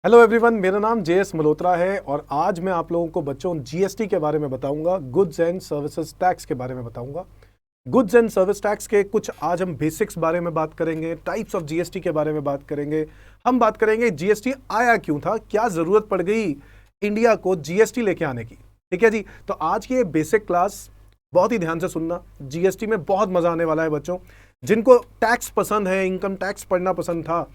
Hello everyone, मेरा नाम JS Malhotra है और आज मैं आप लोगों को बच्चों जीएसटी के बारे में बताऊंगा, गुड्स एंड सर्विसेज टैक्स के बारे में बताऊंगा। गुड्स एंड सर्विस टैक्स के कुछ आज हम बेसिक्स बारे में बात करेंगे, टाइप्स ऑफ जीएसटी के बारे में बात करेंगे। हम बात करेंगे जीएसटी आया क्यों था, क्या जरूरत पड़ गई इंडिया को जीएसटी लेके आने की। ठीक है जी, तो आज की ये बेसिक क्लास बहुत ही ध्यान से सुनना। जीएसटी में बहुत मजा आने वाला है बच्चों। जिनको टैक्स पसंद है, इनकम टैक्स पढ़ना पसंद था,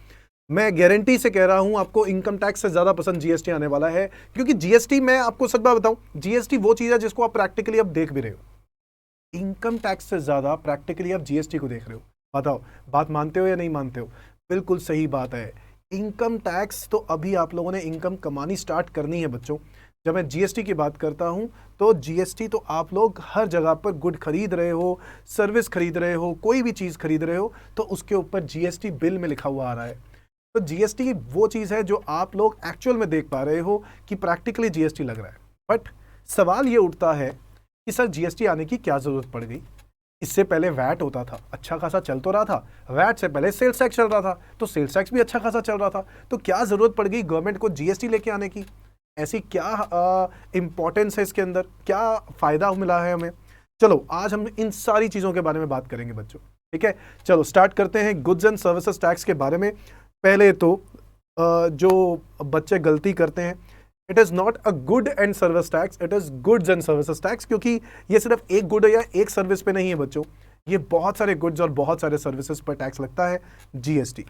मैं गारंटी से कह रहा हूं आपको इनकम टैक्स से ज्यादा पसंद जीएसटी आने वाला है। क्योंकि जीएसटी, मैं आपको सच बात बताऊं, जीएसटी वो चीज है जिसको आप प्रैक्टिकली अब देख भी रहे हो। इनकम टैक्स से ज्यादा प्रैक्टिकली आप जीएसटी को देख रहे हो। बताओ, बात मानते हो या नहीं मानते हो? बिल्कुल सही बात है। इनकम टैक्स तो अभी आप लोगों ने इनकम कमानी स्टार्ट करनी है बच्चों। जब मैं जीएसटी की बात करता हूं तो जीएसटी तो आप लोग हर जगह पर गुड खरीद रहे हो, सर्विस खरीद रहे हो, कोई भी चीज खरीद रहे हो तो उसके ऊपर जीएसटी बिल में लिखा हुआ आ रहा है। तो जीएसटी वो चीज है जो आप लोग एक्चुअल में देख पा रहे हो कि प्रैक्टिकली जीएसटी लग रहा है। बट सवाल ये उठता है कि सर जीएसटी आने की क्या जरूरत पड़ गई? इससे पहले वैट होता था, अच्छा खासा चल तो रहा था। वैट से पहले सेल्स टैक्स चल रहा था, तो सेल्स टैक्स भी अच्छा खासा चल रहा था। तो क्या जरूरत पड़ गई गवर्नमेंट को जीएसटी लेके आने की? ऐसी क्या इंपॉर्टेंस है इसके अंदर, क्या फायदा मिला है हमें? चलो आज हम इन सारी चीजों के बारे में बात करेंगे बच्चों। ठीक है, चलो स्टार्ट करते हैं गुड्स एंड सर्विसेज टैक्स के बारे में। पहले तो जो बच्चे गलती करते हैं, it is not a good and service tax, it is goods and services tax. क्योंकि ये सिर्फ एक गुड या एक सर्विस पे नहीं है बच्चों, ये बहुत सारे गुड्स और बहुत सारे सर्विसेज पर टैक्स लगता है जीएसटी।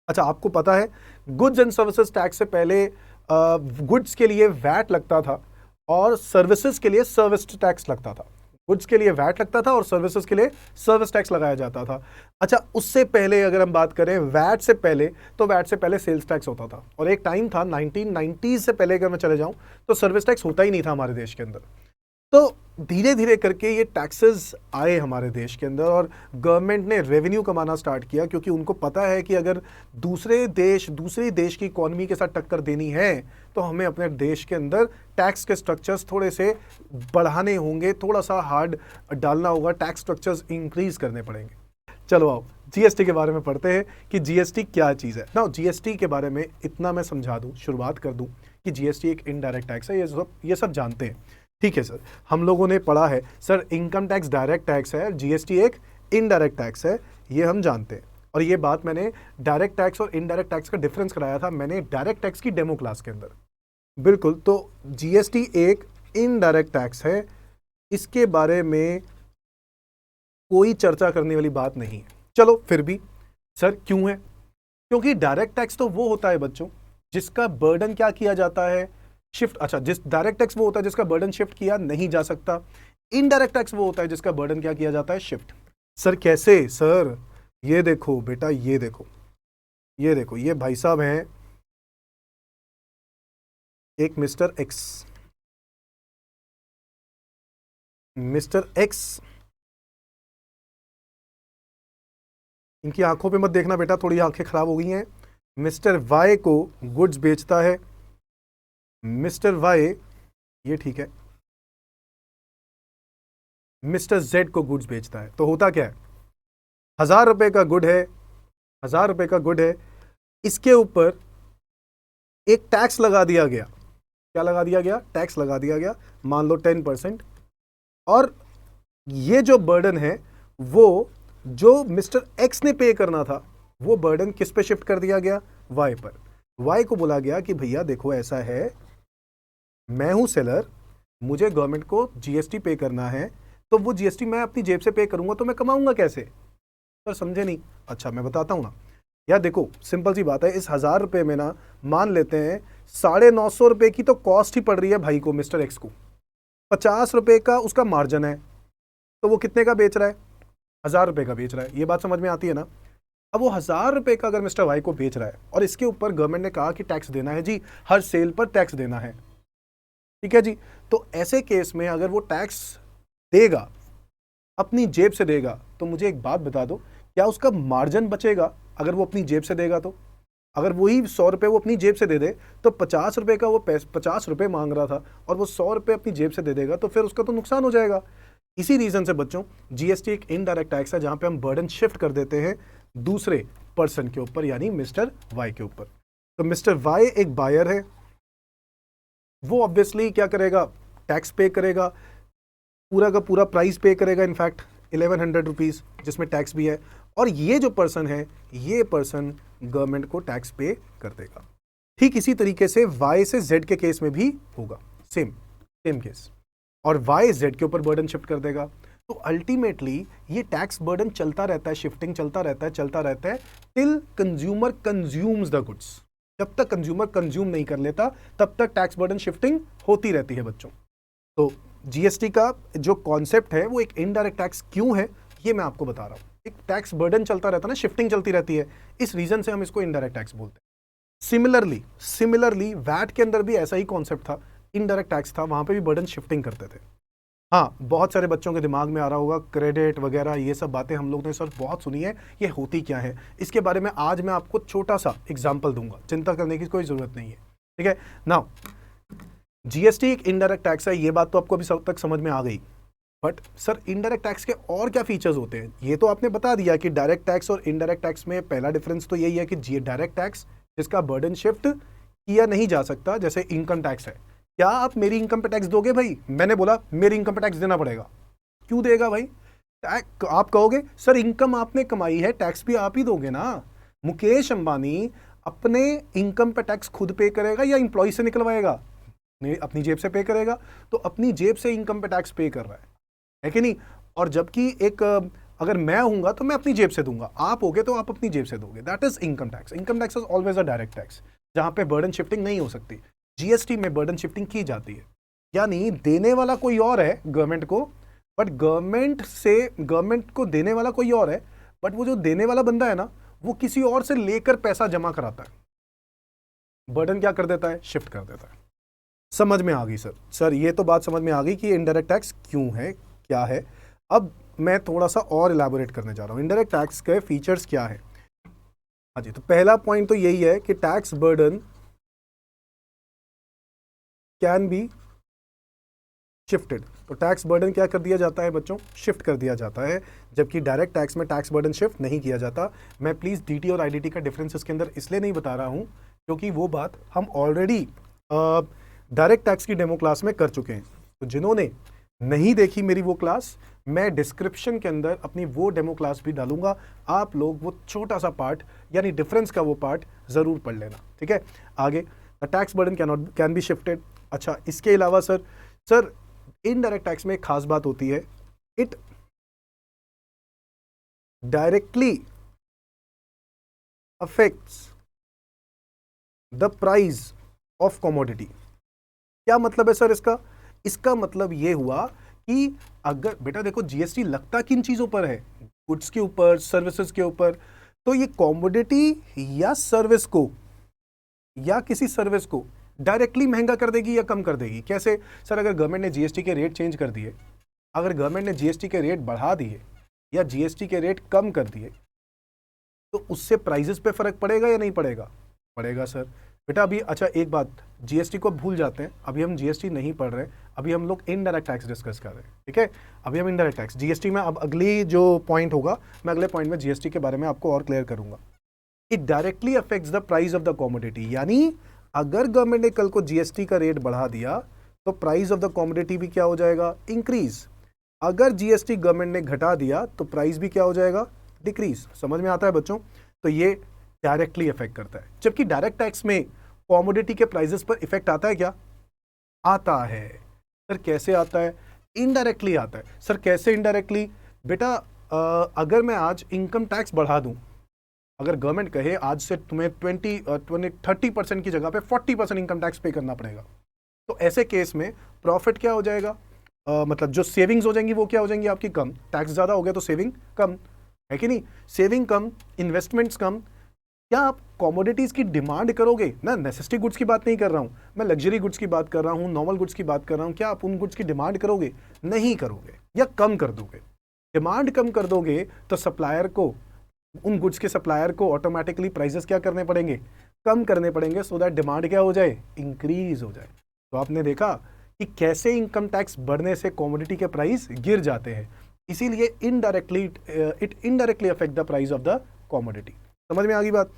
अच्छा, आपको पता है गुड्स एंड सर्विसेज टैक्स से पहले गुड्स के लिए वैट लगता था और सर्विसेज के लिए सर्विस टैक्स लगता था। गुड्स के लिए वैट लगता था और सर्विसेज के लिए सर्विस टैक्स लगाया जाता था। अच्छा, उससे पहले अगर हम बात करें वैट से पहले, तो वैट से पहले सेल्स टैक्स होता था। और एक टाइम था 1990 से पहले अगर मैं चले जाऊं तो सर्विस टैक्स होता ही नहीं था हमारे देश के अंदर। तो धीरे धीरे करके ये टैक्सेस आए हमारे देश के अंदर और गवर्नमेंट ने रेवेन्यू कमाना स्टार्ट किया। क्योंकि उनको पता है कि अगर दूसरे देश की इकोनॉमी के साथ टक्कर देनी है तो हमें अपने देश के अंदर टैक्स के स्ट्रक्चर्स थोड़े से बढ़ाने होंगे, थोड़ा सा हार्ड डालना होगा, टैक्स स्ट्रक्चर्स इंक्रीज करने पड़ेंगे। चलो आओ जीएसटी के बारे में पढ़ते हैं कि जीएसटी क्या चीज़ है ना। जीएसटी के बारे में इतना मैं समझा दूं, शुरुआत कर दूं कि जीएसटी एक इनडायरेक्ट टैक्स है। ये सब जानते हैं। ठीक है सर, हम लोगों ने पढ़ा है sir income tax direct tax है, जीएसटी एक इनडायरेक्ट टैक्स है, ये हम जानते हैं। और ये बात मैंने डायरेक्ट टैक्स और इनडायरेक्ट टैक्स का डिफरेंस कराया था मैंने डायरेक्ट टैक्स की डेमो क्लास के अंदर। बिल्कुल, तो जीएसटी एक इनडायरेक्ट टैक्स है, इसके बारे में कोई चर्चा करने वाली बात नहीं है। चलो फिर भी सर क्यों है? क्योंकि डायरेक्ट टैक्स तो वो होता है बच्चों जिसका बर्डन क्या किया जाता है, शिफ्ट। अच्छा, जिस डायरेक्ट टैक्स वो होता है जिसका बर्डन शिफ्ट किया नहीं जा सकता। इनडायरेक्ट टैक्स वो होता है जिसका बर्डन क्या किया जाता है, शिफ्ट। सर कैसे? सर ये देखो बेटा, ये देखो, ये देखो, ये भाई साहब हैं एक मिस्टर एक्स। मिस्टर एक्स, इनकी आंखों पे मत देखना बेटा, थोड़ी आंखें खराब हो गई हैं। मिस्टर वाई को गुड्स बेचता है। मिस्टर वाई, ये ठीक है, मिस्टर जेड को गुड्स बेचता है। तो होता क्या है, 1000 रुपए का गुड है, 1000 रुपए का गुड है, इसके ऊपर एक टैक्स लगा दिया गया। क्या लगा दिया गया? टैक्स लगा दिया गया, मान लो 10%। और ये जो बर्डन है वो जो मिस्टर एक्स ने पे करना था, वो बर्डन किस पे शिफ्ट कर दिया गया? वाई पर। वाई को बोला गया कि भैया देखो ऐसा है, मैं हूं सेलर, मुझे गवर्नमेंट को जीएसटी पे करना है, तो वो जीएसटी मैं अपनी जेब से पे करूंगा तो मैं कमाऊंगा कैसे? सर समझे नहीं? अच्छा मैं बताता हूं ना यार, देखो सिंपल सी बात है। इस 1000 रुपए में ना मान लेते हैं 950 रुपए की तो कॉस्ट ही पड़ रही है भाई को, मिस्टर एक्स को। 50 रुपए का उसका मार्जिन है, तो वो कितने का बेच रहा है? 1000 रुपए का बेच रहा है। ये बात समझ में आती है ना? अब वो 1000 रुपए का अगर मिस्टर वाई को बेच रहा है और इसके ऊपर गवर्नमेंट ने कहा कि टैक्स देना है जी, हर सेल पर टैक्स देना है। ठीक है जी, तो ऐसे केस में अगर वो टैक्स देगा, अपनी जेब से देगा, तो मुझे एक बात बता दो, क्या उसका मार्जिन बचेगा अगर वो अपनी जेब से देगा? तो अगर वही 100 रुपए वो अपनी जेब से दे दे तो 50 रुपए का वो 50 रुपए मांग रहा था और वो 100 रुपए अपनी जेब से दे देगा, तो फिर उसका तो नुकसान हो जाएगा। इसी रीजन से बच्चों जीएसटी एक इनडायरेक्ट टैक्स है जहां पे हम बर्डन शिफ्ट कर देते हैं दूसरे पर्सन के ऊपर, यानी मिस्टर वाई के ऊपर। तो मिस्टर वाई एक बायर है, वो ऑब्वियसली क्या करेगा, टैक्स पे करेगा, पूरा का पूरा प्राइस पे करेगा, इनफैक्ट 1100 रुपीज़ जिसमें टैक्स भी है। और ये जो पर्सन है, ये पर्सन गवर्नमेंट को टैक्स पे कर देगा। ठीक इसी तरीके से वाई से जेड के केस में भी होगा, सेम केस, और वाई जेड के ऊपर बर्डन शिफ्ट कर देगा। तो अल्टीमेटली ये टैक्स बर्डन चलता रहता है, शिफ्टिंग चलता रहता है till consumer consumes the goods. जब तक कंज्यूमर कंज्यूम नहीं कर लेता तब तक टैक्स बर्डन शिफ्टिंग होती रहती है बच्चों। तो जीएसटी का जो कॉन्सेप्ट है वो एक इनडायरेक्ट टैक्स क्यों है, ये मैं आपको बता रहा हूं। एक टैक्स बर्डन चलता रहता है ना, शिफ्टिंग चलती रहती है, इस रीजन से हम इसको इनडायरेक्ट टैक्स बोलते हैं। सिमिलरली वैट के अंदर भी ऐसा ही कॉन्सेप्ट था, इनडायरेक्ट टैक्स था, वहां पे भी बर्डन शिफ्टिंग करते थे। हाँ, बहुत सारे बच्चों के दिमाग में आ रहा होगा क्रेडिट वगैरह, ये सब बातें हम लोग ने सर बहुत सुनी है, ये होती क्या है, इसके बारे में आज मैं आपको छोटा सा एग्जांपल दूंगा, चिंता करने की कोई जरूरत नहीं है। ठीक है, नाउ जीएसटी एक इनडायरेक्ट टैक्स है, ये बात तो आपको अभी सब तक समझ में आ गई। बट सर इनडायरेक्ट टैक्स के और क्या फीचर्स होते हैं, ये तो आपने बता दिया कि डायरेक्ट टैक्स और इनडायरेक्ट टैक्स में पहला डिफरेंस तो यही है कि डायरेक्ट टैक्स जिसका बर्डन शिफ्ट किया नहीं जा सकता, जैसे इनकम टैक्स है। क्या आप मेरी इनकम पे टैक्स दोगे भाई? मैंने बोला मेरी इनकम पे टैक्स देना पड़ेगा। क्यों देगा भाई? आप कहोगे सर इनकम आपने कमाई है, टैक्स भी आप ही दोगे ना। मुकेश अंबानी अपने इनकम पे टैक्स खुद पे करेगा या इंप्लॉय से निकलवाएगा? अपनी जेब से पे करेगा। तो अपनी जेब से इनकम पे टैक्स पे कर रहा है कि नहीं? और जबकि एक अगर मैं हूंगा तो मैं अपनी जेब से दूंगा, आप होगे तो आप अपनी जेब से दोगे। That is income tax. Income tax is always a direct tax, जहां पे बर्डन शिफ्टिंग नहीं हो सकती। जीएसटी में बर्डन शिफ्टिंग की जाती है, यानी देने वाला कोई और है गवर्नमेंट को, बट गवर्नमेंट को देने वाला कोई और है, बट वो जो देने वाला बंदा है ना, वो किसी और से लेकर पैसा जमा कराता है। बर्डन क्या कर देता है? शिफ्ट कर देता है। समझ में आ गई सर ये तो बात समझ में आ गई कि इनडायरेक्ट टैक्स क्यों है, क्या है। अब मैं थोड़ा सा और इलैबोरेट करने जा रहा हूं, इनडायरेक्ट टैक्स के फीचर्स क्या है। हाँ जी, तो पहला पॉइंट तो यही है कि tax burden can be shifted. तो टैक्स बर्डन क्या कर दिया जाता है बच्चों? शिफ्ट कर दिया जाता है, जबकि डायरेक्ट टैक्स में टैक्स बर्डन शिफ्ट नहीं किया जाता। मैं प्लीज डीटी और आईडीटी का डिफरेंस इसके अंदर इसलिए नहीं बता रहा हूं क्योंकि वो बात हम ऑलरेडी डायरेक्ट टैक्स की डेमो क्लास में कर चुके हैं। तो जिन्होंने नहीं देखी मेरी वो क्लास, मैं डिस्क्रिप्शन के अंदर अपनी वो डेमो क्लास भी डालूंगा, आप लोग वो छोटा सा पार्ट यानी डिफरेंस का वो पार्ट जरूर पढ़ लेना। ठीक है, आगे tax burden can be shifted. अच्छा, इसके अलावा सर इनडायरेक्ट टैक्स में एक खास बात होती है, it directly affects the price of commodity. क्या मतलब है सर इसका? इसका मतलब ये हुआ कि अगर बेटा देखो जीएसटी लगता किन चीजों पर है? गुड्स के ऊपर, सर्विसेज के ऊपर। तो ये कमोडिटी या सर्विस को या किसी सर्विस को डायरेक्टली महंगा कर देगी या कम कर देगी? कैसे सर? अगर गवर्नमेंट ने जीएसटी के रेट चेंज कर दिए, अगर गवर्नमेंट ने जीएसटी के रेट बढ़ा दिए या जीएसटी के रेट कम कर दिए, तो उससे प्राइजेस पे फर्क पड़ेगा या नहीं पड़ेगा? पड़ेगा सर। बेटा अभी अच्छा एक बात, जीएसटी को भूल जाते हैं, अभी हम जीएसटी नहीं पढ़ रहे, अभी हम लोग इनडायरेक्ट टैक्स डिस्कस कर रहे हैं। ठीक है, अभी हम इनडायरेक्ट टैक्स, जीएसटी में अब अगली जो पॉइंट होगा, मैं अगले पॉइंट में जीएसटी के बारे में आपको और क्लियर करूंगा। It directly affects the price of the commodity, यानी अगर गवर्नमेंट ने कल को जीएसटी का रेट बढ़ा दिया तो प्राइस ऑफ द कमोडिटी भी क्या हो जाएगा? इंक्रीज। अगर जीएसटी गवर्नमेंट ने घटा दिया तो प्राइस भी क्या हो जाएगा? डिक्रीज। समझ में आता है बच्चों? तो ये डायरेक्टली अफेक्ट करता है, जबकि डायरेक्ट टैक्स में कमोडिटी के प्राइसेस पर इफेक्ट आता है क्या? आता है। सर कैसे आता है? इनडायरेक्टली आता है। सर कैसे इनडायरेक्टली? बेटा अगर मैं आज इनकम टैक्स बढ़ा दूं, अगर गवर्नमेंट कहे आज से तुम्हें 30% की जगह पे 40% इनकम टैक्स पे करना पड़ेगा, तो ऐसे केस में प्रॉफिट क्या हो जाएगा? मतलब जो सेविंग्स हो जाएंगी वो क्या हो जाएंगी आपकी? कम। टैक्स ज्यादा हो गया तो सेविंग कम, है कि नहीं? सेविंग कम, इन्वेस्टमेंट्स कम। क्या आप कमोडिटीज की डिमांड करोगे ना? नेसेसिटी गुड्स की बात नहीं कर रहा हूं मैं, लग्जरी गुड्स की बात कर रहा हूं, नॉर्मल गुड्स की बात कर रहा हूं। क्या आप उन गुड्स की डिमांड करोगे? नहीं करोगे, या कम कर दोगे। डिमांड कम कर दोगे तो सप्लायर को, उन गुड्स के सप्लायर को ऑटोमेटिकली प्राइसेस क्या करने पड़ेंगे? कम करने पड़ेंगे, सो दैट डिमांड क्या हो जाए? इंक्रीज हो जाए। तो आपने देखा कि कैसे इनकम टैक्स बढ़ने से कमोडिटी के प्राइस गिर जाते हैं। इसीलिए it indirectly affect the price of the commodity. समझ में आ गई बात?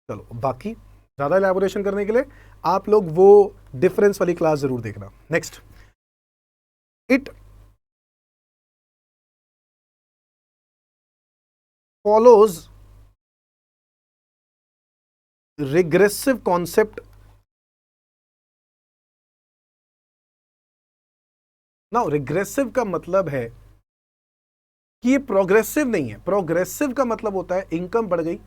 चलो बाकी ज्यादा इलेबोरेशन करने के लिए आप लोग वो डिफरेंस वाली क्लास जरूर देखना। Next, it follows regressive concept. Now regressive का मतलब है कि ये प्रोग्रेसिव नहीं है। प्रोग्रेसिव का मतलब होता है इनकम बढ़ गई,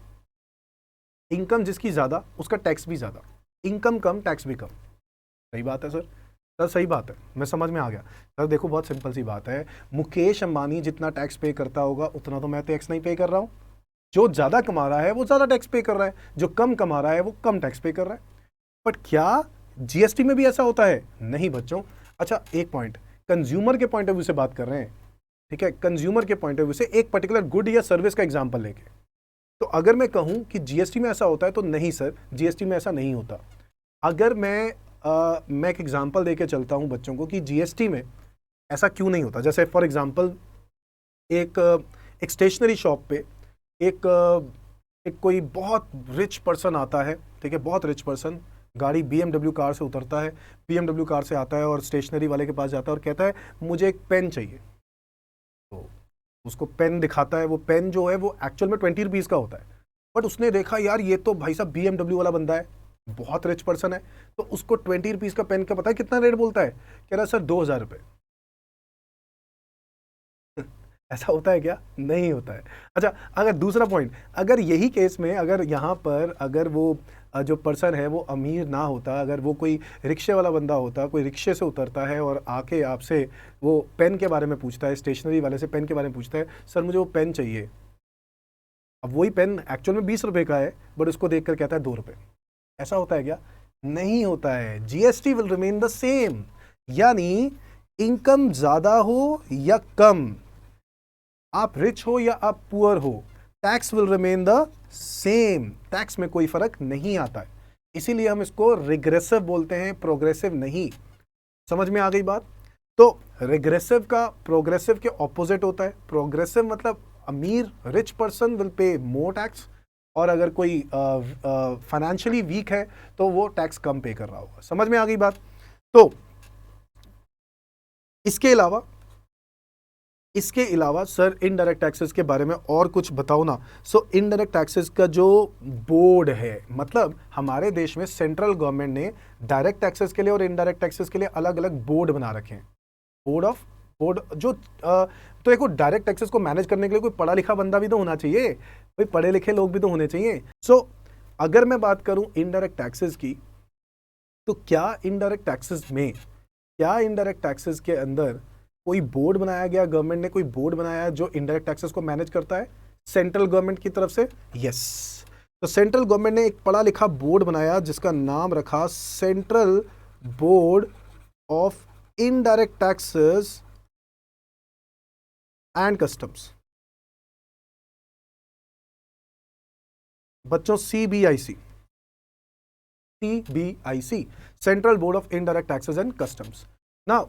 इनकम जिसकी ज्यादा उसका टैक्स भी ज्यादा, इनकम कम टैक्स भी कम। सही बात है सर? सर सही बात है, मैं समझ में आ गया। सर देखो बहुत सिंपल सी बात है, मुकेश अंबानी जितना टैक्स पे करता होगा उतना तो मैं टैक्स नहीं पे कर रहा हूं। जो ज्यादा कमा रहा है वो ज्यादा टैक्स पे कर रहा है, जो कम कमा रहा है वो कम टैक्स पे कर रहा है। बट क्या जीएसटी में भी ऐसा होता है? नहीं बच्चों। अच्छा एक पॉइंट, कंज्यूमर के पॉइंट ऑफ व्यू से बात कर रहे हैं, ठीक है, कंज्यूमर के पॉइंट ऑफ व्यू से एक पर्टिकुलर गुड या सर्विस का एग्जांपल लेके, तो अगर मैं कहूं कि जीएसटी में ऐसा होता है तो नहीं सर, जीएसटी में ऐसा नहीं होता। अगर मैं एक एग्जांपल देके चलता हूं बच्चों को कि जीएसटी में ऐसा क्यों नहीं होता। जैसे फॉर एग्जांपल एक एक स्टेशनरी शॉप पे एक एक कोई बहुत रिच पर्सन आता है, ठीक है, बहुत रिच पर्सन गाड़ी BMW कार से उतरता है, BMW कार से आता है और स्टेशनरी वाले के पास जाता है और कहता है मुझे एक पेन चाहिए। तो उसको पेन दिखाता है, वो पेन जो है वो एक्चुअल में 20 रुपीज़ का होता है, बट उसने देखा यार ये तो भाई साहब BMW वाला बंदा है, बहुत रिच पर्सन है, तो उसको 20 रुपीज़ का पेन का पता है कितना रेट बोलता है? कह रहा है सर 2000 रुपये। ऐसा होता है क्या? नहीं होता है। अच्छा अगर दूसरा पॉइंट, अगर यही केस में अगर यहाँ पर अगर वो जो पर्सन है वो अमीर ना होता, अगर वो कोई रिक्शे वाला बंदा होता, कोई रिक्शे से उतरता है और आके आपसे वो पेन के बारे में पूछता है, स्टेशनरी वाले से पेन के बारे में पूछता है, सर मुझे वो पेन चाहिए। अब वही पेन एक्चुअल में 20 रुपए का है, बट उसको देखकर कहता है 2 रुपए। ऐसा होता है क्या? नहीं होता है। GST will remain the same, यानी इनकम ज्यादा हो या कम, आप रिच हो या आप पुअर हो, tax will remain the same, tax में कोई फर्क नहीं आता है। इसीलिए हम इसको रिग्रेसिव बोलते हैं, प्रोग्रेसिव नहीं। समझ में आ गई बात? तो रिग्रेसिव का प्रोग्रेसिव के ऑपोजिट होता है। प्रोग्रेसिव मतलब अमीर rich person will pay more tax, और अगर कोई फाइनेंशियली वीक है तो वो टैक्स कम पे कर रहा होगा। समझ में आ गई बात? तो इसके अलावा सर इनडायरेक्ट टैक्सेस के बारे में और कुछ बताओ ना। सो इनडायरेक्ट टैक्सेस का जो बोर्ड है, मतलब हमारे देश में सेंट्रल गवर्नमेंट ने डायरेक्ट टैक्सेस के लिए और इनडायरेक्ट टैक्सेस के लिए अलग अलग बोर्ड बना रखे हैं। बोर्ड जो तो देखो डायरेक्ट टैक्सेस को मैनेज करने के लिए कोई पढ़ा लिखा बंदा भी तो होना चाहिए, कोई पढ़े लिखे लोग भी तो होने चाहिए। सो अगर मैं बात करूं इनडायरेक्ट टैक्सेस की, तो क्या इनडायरेक्ट टैक्सेस के अंदर कोई बोर्ड बनाया गया, गवर्नमेंट ने कोई बोर्ड बनाया है जो इनडायरेक्ट टैक्सेस को मैनेज करता है सेंट्रल गवर्नमेंट की तरफ से? यस। तो सेंट्रल गवर्नमेंट ने एक पढ़ा लिखा बोर्ड बनाया जिसका नाम रखा Central Board of Indirect Taxes and Customs. बच्चों CBIC, Central Board of Indirect Taxes and Customs. Now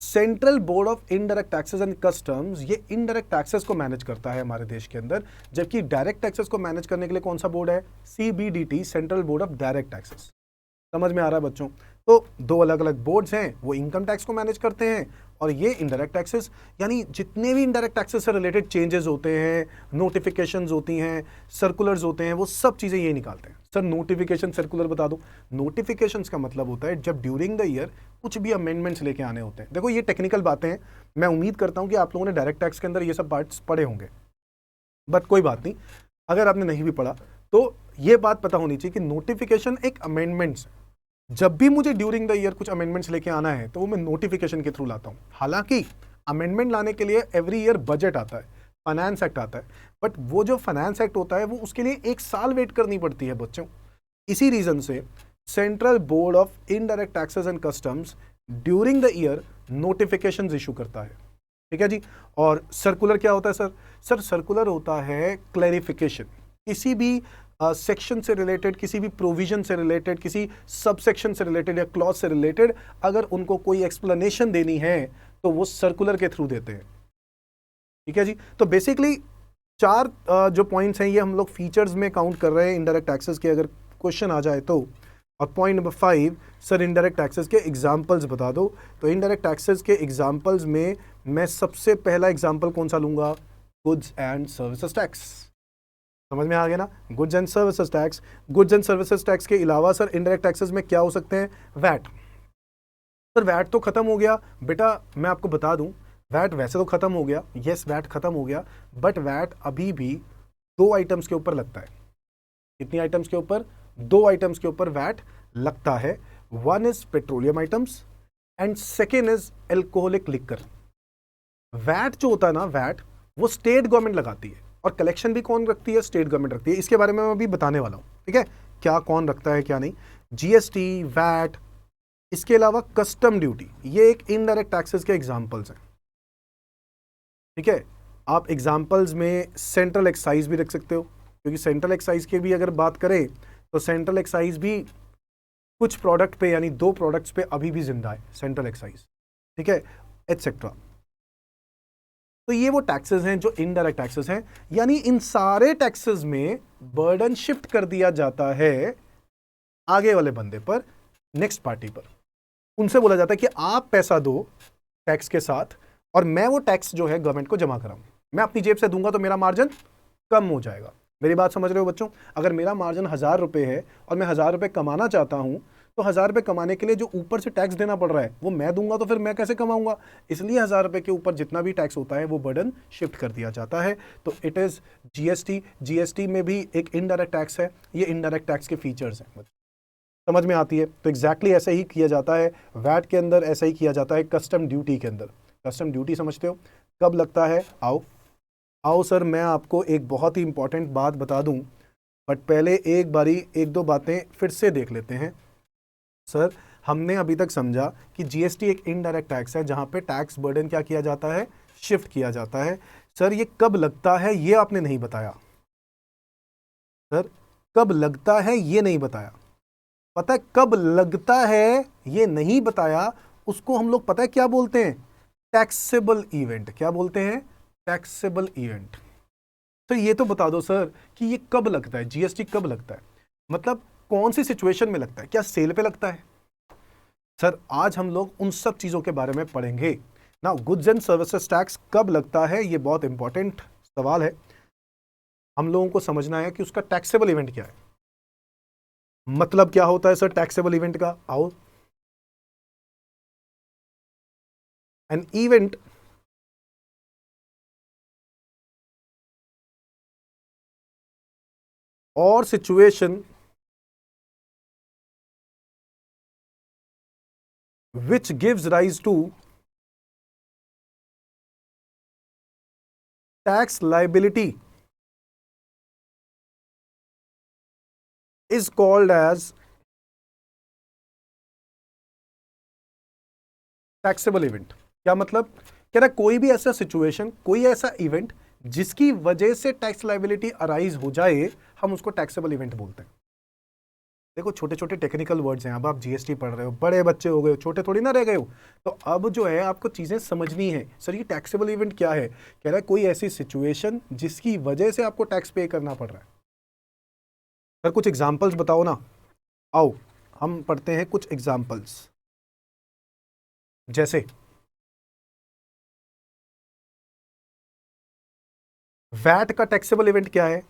Central Board of Indirect Taxes and Customs ये इनडायरेक्ट टैक्सेस को मैनेज करता है हमारे देश के अंदर, जबकि डायरेक्ट टैक्सेस को मैनेज करने के लिए कौन सा बोर्ड है? CBDT, central Board of direct taxes. समझ में आ रहा है बच्चों? तो दो अलग अलग बोर्ड्स हैं, वो इनकम टैक्स को मैनेज करते हैं और ये इनडायरेक्ट टैक्सेस, यानी जितने भी इनडायरेक्ट टैक्सेस से रिलेटेड चेंजेस होते हैं, नोटिफिकेशंस होती हैं, सर्कुलर्स होते हैं, वो सब चीज़ें ये निकालते हैं। सर नोटिफिकेशन सर्कुलर बता दो। नोटिफिकेशंस का मतलब होता है जब ड्यूरिंग द ईयर कुछ भी अमेंडमेंट्स लेके आने होते हैं। देखो ये टेक्निकल बातें हैं, मैं उम्मीद करता हूँ कि आप लोगों ने डायरेक्ट टैक्स के अंदर ये सब पार्ट्स पढ़े होंगे, बट कोई बात नहीं, अगर आपने नहीं भी पढ़ा तो ये बात पता होनी चाहिए कि नोटिफिकेशन एक अमेंडमेंट्स है। जब भी मुझे ड्यूरिंग द ईयर कुछ अमेंडमेंट्स लेके आना है तो वो मैं नोटिफिकेशन के थ्रू लाता हूं। हालांकि अमेंडमेंट लाने के लिए एवरी ईयर बजट आता है, फाइनेंस एक्ट आता है, बट वो जो फाइनेंस एक्ट होता है वो उसके लिए 1 साल वेट करनी पड़ती है बच्चों। इसी रीजन से central Board of Indirect Taxes and customs during the year notifications issue करता है। ठीक है जी। और सर्कुलर क्या होता है सर? सर सर्कुलर होता है क्लैरिफिकेशन, किसी भी सेक्शन से रिलेटेड, किसी भी प्रोविजन से रिलेटेड, किसी सब सेक्शन से रिलेटेड या क्लॉज से रिलेटेड अगर उनको कोई एक्सप्लेनेशन देनी है तो वो सर्कुलर के थ्रू देते हैं। ठीक है जी। तो बेसिकली 4 जो पॉइंट्स हैं ये हम लोग फीचर्स में काउंट कर रहे हैं इनडायरेक्ट टैक्सेस के। अगर क्वेश्चन आ जाए तो। और point number 5, sir indirect taxes के एग्जांपल्स बता दो। तो इनडायरेक्ट टैक्सेस के एग्जांपल्स में मैं सबसे पहला एग्जांपल कौन सा लूंगा? Goods and services tax. समझ में आ गया ना? Goods and services tax. Goods and services tax के अलावा सर इनडायरेक्ट टैक्सेस में क्या हो सकते हैं? वैट। सर वैट तो खत्म हो गया बेटा, मैं आपको बता दूं, वैट वैसे तो खत्म हो गया, यस वैट खत्म हो गया, बट वैट अभी भी 2 आइटम्स के ऊपर लगता है। कितनी आइटम्स के ऊपर? 2 आइटम्स के ऊपर वैट लगता है। One is petroleum items and second is alcoholic liquor. VAT जो होता है ना, वैट वो स्टेट गवर्नमेंट लगाती है, और कलेक्शन भी कौन रखती है? स्टेट गवर्नमेंट रखती है। इसके बारे में मैं अभी बताने वाला हूं, ठीक है, क्या कौन रखता है क्या नहीं। जीएसटी, वैट, इसके अलावा कस्टम ड्यूटी, ये एक इनडायरेक्ट टैक्सेस के एग्जांपल्स हैं, ठीक है। आप एग्जांपल्स में सेंट्रल एक्साइज भी रख सकते हो, क्योंकि सेंट्रल एक्साइज की भी अगर बात करें तो सेंट्रल एक्साइज भी कुछ प्रोडक्ट पे, यानी 2 प्रोडक्ट्स पे अभी भी जिंदा है सेंट्रल एक्साइज, ठीक है, एटसेट्रा। तो ये वो टैक्सेस हैं जो इनडायरेक्ट टैक्सेस हैं, यानी इन सारे टैक्सेस में बर्डन शिफ्ट कर दिया जाता है आगे वाले बंदे पर, नेक्स्ट पार्टी पर। उनसे बोला जाता है कि आप पैसा दो टैक्स के साथ, और मैं वो टैक्स जो है गवर्नमेंट को जमा कराऊं। मैं अपनी जेब से दूंगा तो मेरा मार्जिन कम हो जाएगा। मेरी बात समझ रहे हो बच्चों? अगर मेरा मार्जिन 1000 रुपए है और मैं 1000 रुपए कमाना चाहता हूं, तो 1000 रुपए कमाने के लिए जो ऊपर से टैक्स देना पड़ रहा है वो मैं दूंगा, तो फिर मैं कैसे कमाऊंगा? इसलिए 1000 रुपए के ऊपर जितना भी टैक्स होता है वो बर्डन शिफ्ट कर दिया जाता है। तो इट इज जीएसटी। जीएसटी में भी एक इनडायरेक्ट टैक्स है। ये इनडायरेक्ट टैक्स के फीचर्स हैं, समझ में आती है? तो एग्जैक्टली ऐसे ही किया जाता है वैट के अंदर, ऐसा ही किया जाता है कस्टम ड्यूटी के अंदर। कस्टम ड्यूटी समझते हो कब लगता है? आओ आओ सर, मैं आपको एक बहुत ही इंपॉर्टेंट बात बता दूं, बट पहले एक बारी 1-2 बातें फिर से देख लेते हैं। सर हमने अभी तक समझा कि जीएसटी एक इनडायरेक्ट टैक्स है जहां पे टैक्स बर्डन क्या किया जाता है? शिफ्ट किया जाता है। सर ये कब लगता है ये आपने नहीं बताया। सर कब लगता है ये नहीं बताया। पता है कब लगता है ये नहीं बताया, उसको हम लोग पता है क्या बोलते हैं? Taxable event. क्या बोलते हैं? Taxable event. तो ये तो बता दो सर कि ये कब लगता है, जीएसटी कब लगता है, मतलब कौन सी सिचुएशन में लगता है? क्या सेल पे लगता है? सर आज हम लोग उन सब चीजों के बारे में पढ़ेंगे ना। गुड्स एंड सर्विसेज टैक्स कब लगता है, ये बहुत इंपॉर्टेंट सवाल है। हम लोगों को समझना है कि उसका टैक्सेबल इवेंट क्या है, मतलब क्या होता है सर टैक्सेबल इवेंट का। आओ, an event or situation which gives rise to tax liability is called as taxable event। क्या मतलब? कह रहा कोई भी ऐसा सिचुएशन, कोई ऐसा इवेंट जिसकी वजह से टैक्स लाइबिलिटी अराइज हो जाए, हम उसको टैक्सेबल इवेंट बोलते हैं। देखो छोटे छोटे टेक्निकल वर्ड्स हैं, अब आप जीएसटी पढ़ रहे हो, बड़े बच्चे हो गए हो, छोटे थोड़ी ना रह गए हो, तो अब जो है आपको चीजें समझनी है। सर ये टैक्सेबल इवेंट क्या है? कह रहा है कोई ऐसी सिचुएशन जिसकी वजह से आपको टैक्स पे करना पड़ रहा है। सर कुछ एग्जांपल्स बताओ ना। आओ हम पढ़ते हैं कुछ एग्जांपल्स। जैसे वैट का टैक्सेबल इवेंट क्या है?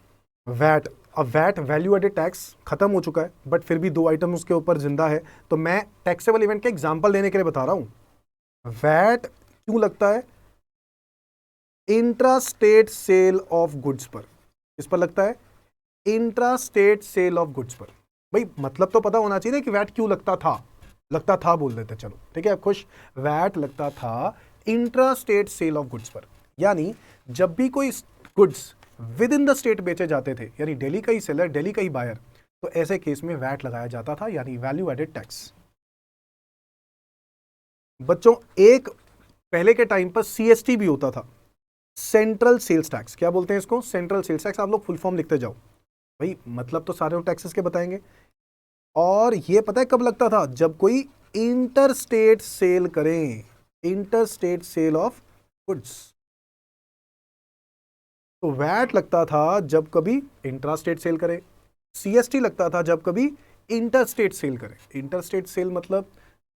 वैट, अब वैट वैल्यू एडेड टैक्स खत्म हो चुका है, बट फिर भी 2 आइटम उसके ऊपर जिंदा है, तो मैं टैक्सेबल इवेंट का एग्जांपल देने के लिए बता रहा हूं। वैट क्यों लगता है? Intra state sale of goods पर। किस पर लगता है? Intra state sale of goods पर। भाई मतलब तो पता होना चाहिए ना कि वैट क्यों लगता था। लगता था बोल देते, चलो ठीक है, आप खुश। वैट लगता था intra state sale of goods पर, यानी जब भी कोई goods within the state बेचे जाते थे, यानी दिल्ली का ही सेलर, दिल्ली का ही बायर, तो ऐसे केस में वैट लगाया जाता था, यानी वैल्यू एडेड टैक्स। बच्चों एक पहले के टाइम पर सीएसटी भी होता था, सेंट्रल सेल्स टैक्स। क्या बोलते हैं इसको? Central sales tax. आप लोग फुल फॉर्म लिखते जाओ भाई, मतलब तो सारे टैक्सेस के बताएंगे। और ये पता है कब लगता था? जब कोई इंटर स्टेट सेल करें, inter state sale of goods. तो वैट लगता था जब कभी इंट्रा स्टेट सेल करे, सीएसटी लगता था जब कभी इंटरस्टेट सेल करें। इंटरस्टेट सेल मतलब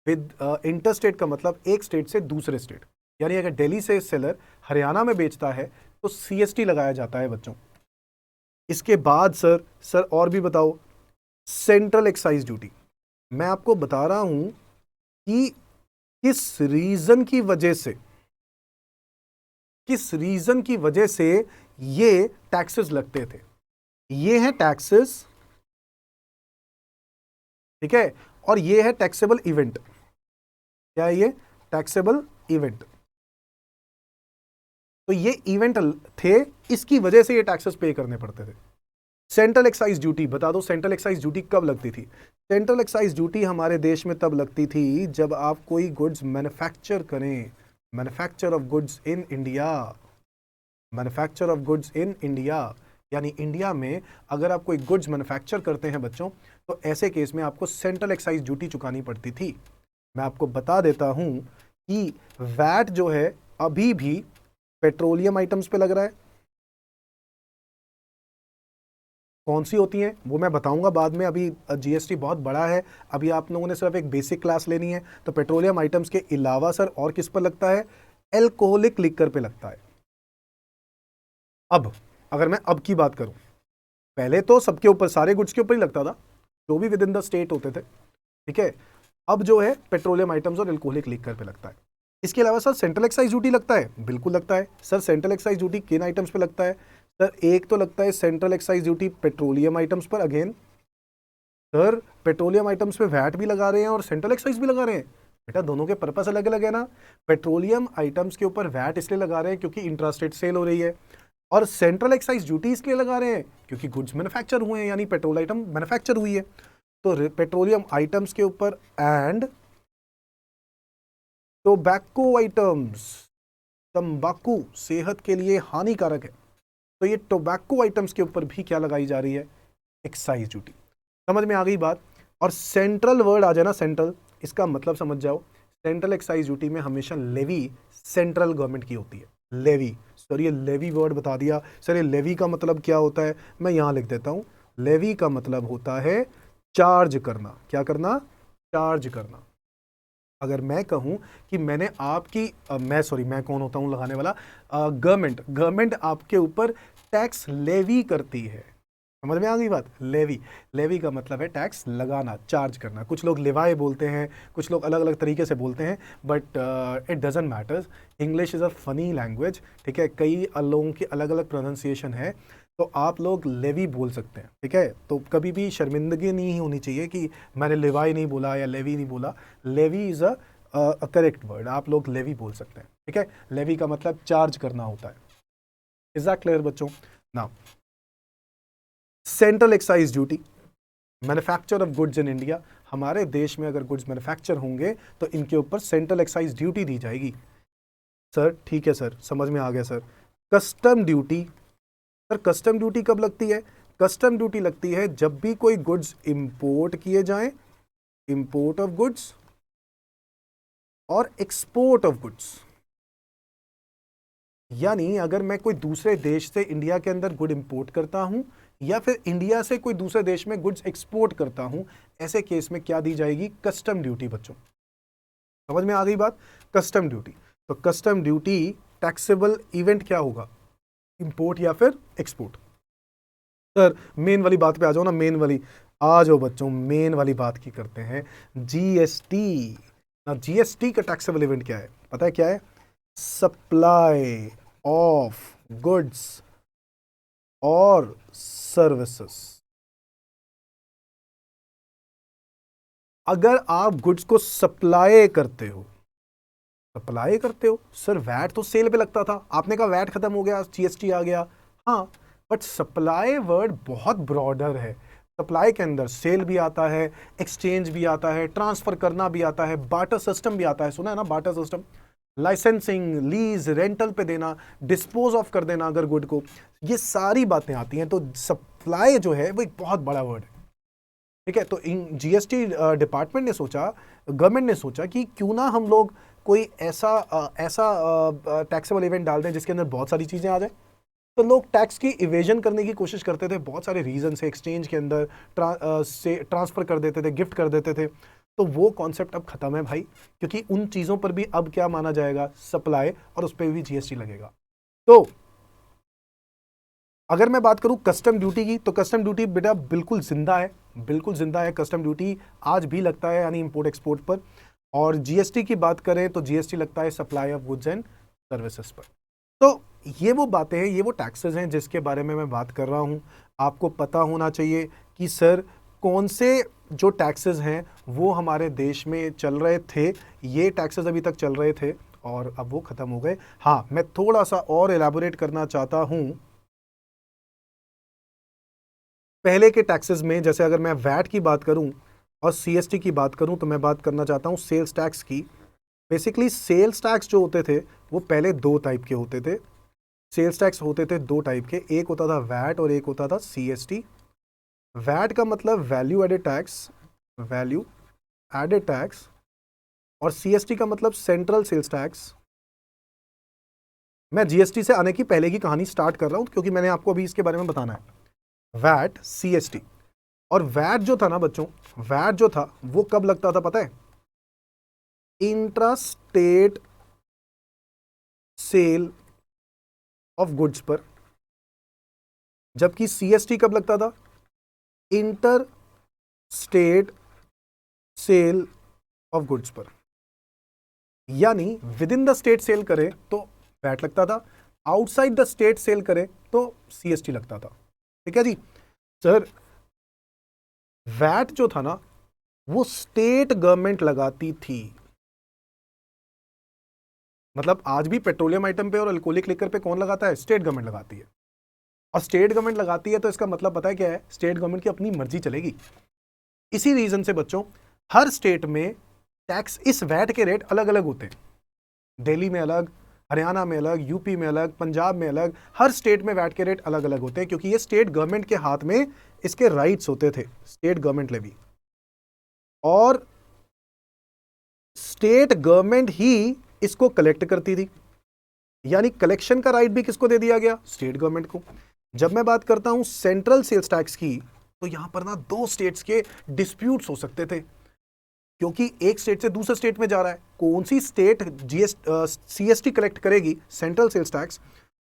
विद इंटरस्टेट का मतलब एक स्टेट से दूसरे स्टेट, यानी अगर दिल्ली से सेलर हरियाणा में बेचता है तो सीएसटी लगाया जाता है बच्चों। इसके बाद सर और भी बताओ। सेंट्रल एक्साइज ड्यूटी, मैं आपको बता रहा हूं कि किस रीजन की वजह से ये टैक्सेस लगते थे। ये है टैक्सेस, ठीक है, और ये है टैक्सेबल इवेंट। क्या है ये? Taxable event. तो ये इवेंट थे, इसकी वजह से ये टैक्सेस पे करने पड़ते थे। सेंट्रल एक्साइज ड्यूटी बता दो, सेंट्रल एक्साइज ड्यूटी कब लगती थी? सेंट्रल एक्साइज ड्यूटी हमारे देश में तब लगती थी जब आप कोई गुड्स मैन्युफैक्चर करें। Manufacture of goods in India, manufacture of goods in India, यानी इंडिया में अगर आप कोई गुड्स मैन्युफैक्चर करते हैं बच्चों, तो ऐसे केस में आपको सेंट्रल एक्साइज ड्यूटी चुकानी पड़ती थी। मैं आपको बता देता हूं कि वैट जो है अभी भी पेट्रोलियम आइटम्स पे लग रहा है। कौन सी होती हैं वो मैं बताऊंगा बाद में, अभी जीएसटी बहुत बड़ा है, अभी आप लोगों ने सिर्फ एक बेसिक क्लास लेनी है। तो पेट्रोलियम आइटम्स के अलावा सर और किस पर लगता है? एल्कोहलिक लिकर पे लगता है। अब अगर मैं अब की बात करूं, पहले तो सबके ऊपर, सारे गुड्स के ऊपर ही लगता था जो भी विद इन द स्टेट होते थे, ठीक है। अब जो है पेट्रोलियम आइटम्स और एल्कोहलिक लिकर पे लगता है। इसके अलावा सर सेंट्रल एक्साइज ड्यूटी लगता है, बिल्कुल लगता है सर। सेंट्रल एक्साइज ड्यूटी किन आइटम्स पे लगता है सर? एक तो लगता है central excise duty petroleum items पर। अगेन सर पेट्रोलियम आइटम्स पे वैट भी लगा रहे हैं और सेंट्रल एक्साइज भी लगा रहे हैं। बेटा दोनों के पर्पस अलग अलग है ना। पेट्रोलियम आइटम्स के ऊपर वैट इसलिए लगा रहे हैं क्योंकि इंट्रास्टेट सेल हो रही है, और सेंट्रल एक्साइज ड्यूटी इसलिए लगा रहे हैं क्योंकि गुड्स मैन्युफैक्चर हुए हैं, यानी पेट्रोल आइटम मैन्युफैक्चर हुई है। तो पेट्रोलियम आइटम्स के ऊपर एंड टोबैको आइटम्स, तंबाकू सेहत के लिए हानिकारक है, तो ये टोबैको आइटम्स के ऊपर भी क्या लगाई जा रही है? Excise duty. समझ में आ गई बात? और सेंट्रल वर्ड आ जाए ना, सेंट्रल, इसका मतलब समझ जाओ। सेंट्रल एक्साइज ड्यूटी में हमेशा लेवी सेंट्रल गवर्नमेंट की होती है। लेवी, सर ये लेवी वर्ड बता दिया। सर ये लेवी का मतलब क्या होता है? मैं यहां लिख देता हूं। लेवी का मतलब होता है चार्ज करना। क्या करना? चार्ज करना। अगर मैं कहूं कि मैंने आपकी मैं कौन होता हूं लगाने वाला? गवर्नमेंट आपके ऊपर टैक्स लेवी करती है। समझ में आ गई बात? लेवी का मतलब है टैक्स लगाना, चार्ज करना। कुछ लोग लेवाए बोलते हैं, कुछ लोग अलग अलग तरीके से बोलते हैं, but it doesn't matters. English is a funny language, ठीक है। कई लोगों की अलग अलग प्रोनाउंसिएशन है, तो आप लोग लेवी बोल सकते हैं, ठीक है। तो कभी भी शर्मिंदगी नहीं होनी चाहिए कि मैंने लेवाई नहीं बोला या लेवी नहीं बोला। Levy is a correct word, आप लोग लेवी बोल सकते हैं, ठीक है। लेवी का मतलब चार्ज करना होता है। इज दैट क्लियर बच्चों? Now central excise duty, manufacture of goods in India. हमारे देश में अगर गुड्स मैन्युफैक्चर होंगे तो इनके ऊपर सेंट्रल एक्साइज ड्यूटी दी जाएगी। सर ठीक है सर, समझ में आ गया sir. Custom duty, sir custom duty कब लगती है? कस्टम ड्यूटी लगती है जब भी कोई गुड्स इंपोर्ट किए जाएं, इंपोर्ट ऑफ गुड्स और एक्सपोर्ट ऑफ गुड्स। यानी अगर मैं कोई दूसरे देश से इंडिया के अंदर गुड इंपोर्ट करता हूं या फिर इंडिया से कोई दूसरे देश में गुड्स एक्सपोर्ट करता हूं, ऐसे केस में क्या दी जाएगी? कस्टम ड्यूटी बच्चों। समझ में आ गई बात? Custom duty. तो कस्टम ड्यूटी टैक्सेबल इवेंट क्या होगा? इंपोर्ट या फिर एक्सपोर्ट। सर मेन वाली बात पे आ जाओ ना, मेन वाली आ जाओ बच्चों, मेन वाली बात की करते हैं। जीएसटी। ना जीएसटी का टैक्सेबल इवेंट क्या है? पता है क्या है? सप्लाई ऑफ गुड्स और सर्विसेज। अगर आप गुड्स को सप्लाई करते हो, सर वैट तो सेल पे लगता था, आपने कहा वैट खत्म हो गया, जीएसटी आ गया, हाँ, बट सप्लाई वर्ड बहुत ब्रॉडर है। सप्लाई के अंदर सेल भी आता है, एक्सचेंज भी आता है, ट्रांसफर करना भी आता है, बार्टर सिस्टम भी आता है, सुना है ना barter system? Licensing, lease, rental पे देना, डिस्पोज ऑफ कर देना अगर गुड को, ये सारी बातें आती हैं। तो सप्लाई जो है वो एक बहुत बड़ा वर्ड है, ठीक है। तो जीएसटी डिपार्टमेंट ने सोचा, गवर्नमेंट ने सोचा कि क्यों ना हम लोग कोई ऐसा टैक्सेबल इवेंट डाल दें जिसके अंदर बहुत सारी चीज़ें आ जाए। तो लोग टैक्स की इवेजन करने की कोशिश करते थे, बहुत सारे रीजन से, एक्सचेंज के अंदर से ट्रांसफर कर देते थे, गिफ्ट कर देते थे। तो वो कॉन्सेप्ट अब खत्म है भाई, क्योंकि उन चीजों पर भी अब क्या माना जाएगा, सप्लाई, और उस पर भी जीएसटी लगेगा। तो अगर मैं बात करूं कस्टम ड्यूटी की, तो कस्टम ड्यूटी बेटा बिल्कुल जिंदा है, बिल्कुल जिंदा है। कस्टम ड्यूटी आज भी लगता है, यानी इंपोर्ट एक्सपोर्ट पर। और जीएसटी की बात करें तो जीएसटी लगता है supply of goods and services पर। तो ये वो बातें हैं, ये वो टैक्सेस हैं जिसके बारे में मैं बात कर रहा हूं। आपको पता होना चाहिए कि सर कौन से जो टैक्सेस हैं वो हमारे देश में चल रहे थे, ये टैक्सेस अभी तक चल रहे थे और अब वो खत्म हो गए। हाँ, मैं थोड़ा सा और एलैबोरेट करना चाहता हूं। पहले के टैक्सेस में, जैसे अगर मैं वैट की बात करूं और सीएसटी की बात करूं, तो मैं बात करना चाहता हूं सेल्स टैक्स की। बेसिकली सेल्स टैक्स जो होते थे वो पहले दो टाइप के होते थे। सेल्स टैक्स होते थे दो टाइप के, एक होता था वैट और एक होता था सीएसटी। वैट का मतलब value added tax, value added tax, और सीएसटी का मतलब सेंट्रल सेल्स टैक्स। मैं जीएसटी से आने की पहले की कहानी स्टार्ट कर रहा हूं क्योंकि मैंने आपको अभी इसके बारे में बताना है। VAT, CST. और वैट जो था ना बच्चों, वैट जो था वो कब लगता था पता है? Intra state sale of goods पर। जबकि सीएसटी कब लगता था? Inter state sale of goods पर। यानी within the state sale करे तो वैट लगता था, आउटसाइड द स्टेट सेल करे तो सीएसटी लगता था। ठीक है जी सर। वैट जो था ना वो स्टेट गवर्नमेंट लगाती थी। मतलब आज भी पेट्रोलियम आइटम पे और अल्कोहलिक लिकर पे कौन लगाता है? स्टेट गवर्नमेंट लगाती है। और स्टेट गवर्नमेंट लगाती है तो इसका मतलब पता है क्या है? स्टेट गवर्नमेंट की अपनी मर्जी चलेगी। इसी रीजन से बच्चों हर स्टेट में टैक्स, इस वैट के रेट अलग अलग होते हैं। दिल्ली में अलग, हरियाणा में अलग, यूपी में अलग, पंजाब में अलग, हर स्टेट में वैट के रेट अलग अलग होते हैं क्योंकि ये स्टेट गवर्नमेंट के हाथ में इसके राइट्स होते थे, स्टेट गवर्नमेंट लेवी। और स्टेट गवर्नमेंट ही इसको कलेक्ट करती थी, यानी कलेक्शन का राइट भी किसको दे दिया गया? स्टेट गवर्नमेंट को। जब मैं बात करता हूं सेंट्रल सेल्स टैक्स की, तो यहां पर ना दो स्टेट्स के डिस्प्यूट्स हो सकते थे, क्योंकि एक स्टेट से दूसरे स्टेट में जा रहा है। कौन सी स्टेट सीएसटी कलेक्ट करेगी, सेंट्रल सेल्स टैक्स,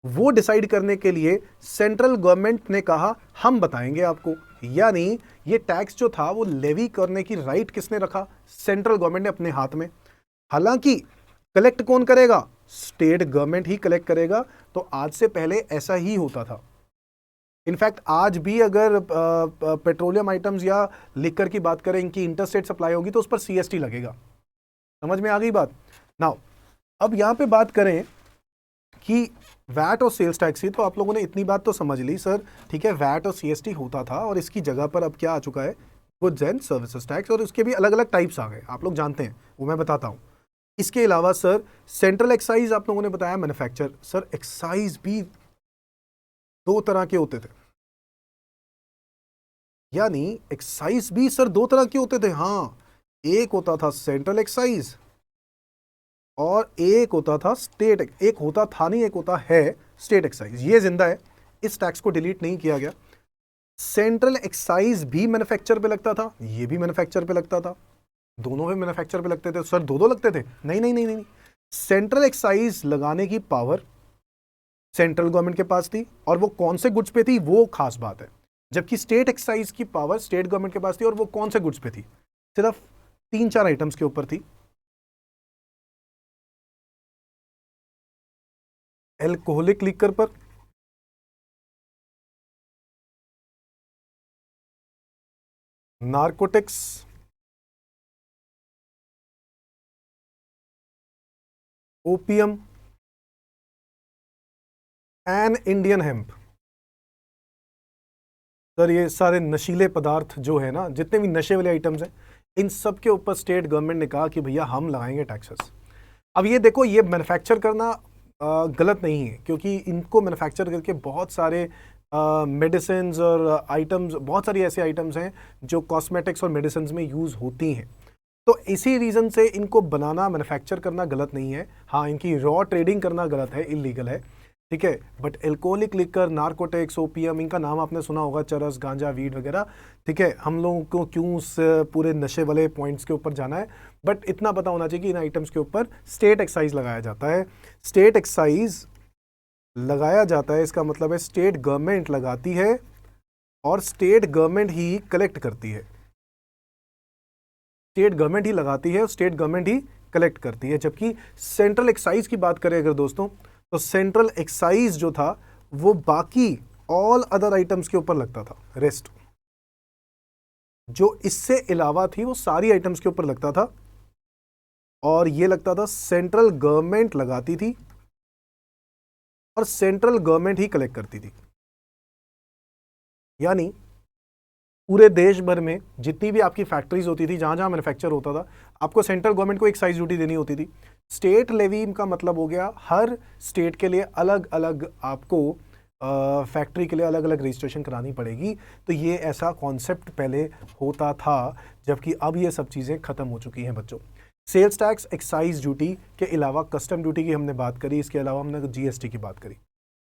वो डिसाइड करने के लिए सेंट्रल गवर्नमेंट ने कहा हम बताएंगे आपको। यानी ये टैक्स जो था वो लेवी करने की राइट किसने रखा? सेंट्रल गवर्नमेंट ने अपने हाथ में। हालांकि कलेक्ट कौन करेगा? स्टेट गवर्नमेंट ही कलेक्ट करेगा। तो आज से पहले ऐसा ही होता था। इनफैक्ट आज भी अगर पेट्रोलियम आइटम्स या लिकर की बात करें, इनकी इंटरस्टेट सप्लाई होगी तो उस पर सीएसटी लगेगा। समझ में आ गई बात? नाउ अब यहां पे बात करें कि वैट और सेल्स टैक्स की, तो आप लोगों ने इतनी बात तो समझ ली सर। ठीक है, वैट और सीएसटी होता था और इसकी जगह पर अब क्या आ चुका है? Goods and services tax. और उसके भी अलग अलग टाइप्स आ गए, आप लोग जानते हैं, वो मैं बताता हूं। इसके अलावा सर सेंट्रल एक्साइज आप लोगों ने बताया, मैन्युफैक्चर। सर एक्साइज भी दो तरह के होते थे, यानी एक्साइज भी सर दो तरह के होते थे। हाँ, एक होता था सेंट्रल एक्साइज और एक होता था स्टेट, एक होता था नहीं, एक होता है स्टेट एक्साइज। ये जिंदा है, इस टैक्स को डिलीट नहीं किया गया। सेंट्रल एक्साइज भी मैन्युफैक्चर पे लगता था, ये भी मैन्युफैक्चर पे लगता था, दोनों पे मैन्युफैक्चर पे लगते थे। सर दो दो लगते थे? नहीं नहीं नहीं नहीं, सेंट्रल एक्साइज लगाने की पावर सेंट्रल गवर्नमेंट के पास थी, और वो कौन से गुड्स पे थी वो खास बात है। जबकि स्टेट एक्साइज की पावर स्टेट गवर्नमेंट के पास थी, और वो कौन से गुड्स पे थी? सिर्फ 3-4 आइटम्स के ऊपर थी। एल्कोहलिक लिकर पर, narcotics, opium and Indian hemp. Sir ये सारे नशीले पदार्थ जो है ना, जितने भी नशे वाले आइटम्स हैं, इन सब के ऊपर स्टेट गवर्नमेंट ने कहा कि भैया हम लगाएंगे टैक्सेस। अब ये देखो, ये मैन्युफैक्चर करना गलत नहीं है, क्योंकि इनको मैन्युफैक्चर करके बहुत सारे मेडिसिन और आइटम्स, बहुत सारी ऐसे आइटम्स हैं जो कॉस्मेटिक्स और मेडिसिन में यूज़ होती हैं। तो इसी रीज़न से इनको बनाना, मैन्युफैक्चर करना गलत नहीं है। हाँ, इनकी रॉ ट्रेडिंग करना गलत है, इलीगल है। ठीक है। But alcoholic liquor, narcotics, opium, इनका नाम आपने सुना होगा, चरस, गांजा, वीड वगैरह। ठीक है, हम लोगों को क्यों उस पूरे नशे वाले पॉइंट्स के ऊपर जाना है, बट इतना पता होना चाहिए कि इन आइटम्स के ऊपर स्टेट एक्साइज लगाया जाता है। स्टेट एक्साइज लगाया जाता है, इसका मतलब है स्टेट गवर्नमेंट लगाती है और स्टेट गवर्नमेंट ही कलेक्ट करती है। स्टेट गवर्नमेंट ही लगाती है और स्टेट गवर्नमेंट ही कलेक्ट करती है। जबकि सेंट्रल एक्साइज की बात करें अगर दोस्तों, तो सेंट्रल एक्साइज जो था वो बाकी ऑल अदर आइटम्स के ऊपर लगता था। रेस्ट जो इससे अलावा थी वो सारी आइटम्स के ऊपर लगता था, और ये लगता था सेंट्रल गवर्नमेंट लगाती थी और सेंट्रल गवर्नमेंट ही कलेक्ट करती थी। यानी पूरे देश भर में जितनी भी आपकी फैक्ट्रीज होती थी, जहां जहां मैन्युफैक्चर होता था, आपको सेंट्रल गवर्नमेंट को एक्साइज ड्यूटी देनी होती थी। स्टेट लेवी का मतलब हो गया हर स्टेट के लिए अलग अलग आपको फैक्ट्री के लिए अलग अलग रजिस्ट्रेशन करानी पड़ेगी। तो ये ऐसा कॉन्सेप्ट पहले होता था, जबकि अब ये सब चीज़ें खत्म हो चुकी हैं बच्चों। सेल्स टैक्स, एक्साइज ड्यूटी के अलावा कस्टम ड्यूटी की हमने बात करी, इसके अलावा हमने जीएसटी की बात करी।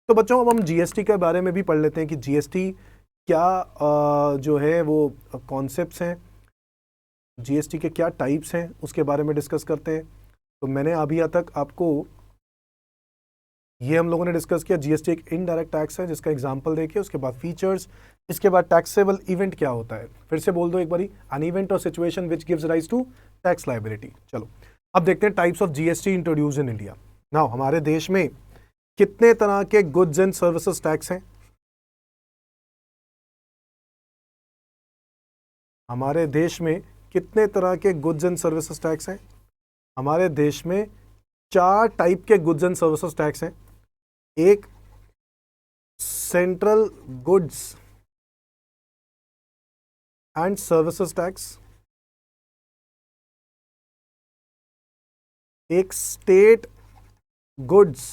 तो बच्चों अब हम जीएसटी के बारे में भी पढ़ लेते हैं कि जीएसटी क्या जो है वो कॉन्सेप्ट्स हैं, जीएसटी के क्या टाइप्स हैं, उसके बारे में डिस्कस करते हैं। तो मैंने अभी तक आपको ये हम लोगों ने डिस्कस किया, जीएसटी एक इनडायरेक्ट टैक्स है जिसका एग्जांपल देखिए, उसके बाद फीचर्स, इसके बाद टैक्सेबल इवेंट क्या होता है, फिर से बोल दो एक बारी, an event or situation which gives rise to tax liability. चलो अब देखते हैं types of GST introduce in India. Now हमारे देश में कितने तरह के गुड्स एंड सर्विसेज टैक्स हैं? हमारे देश में कितने तरह के गुड्स एंड सर्विसेज टैक्स हैं? हमारे देश में 4 टाइप के गुड्स एंड सर्विसेज टैक्स हैं। एक central goods and services tax, एक state goods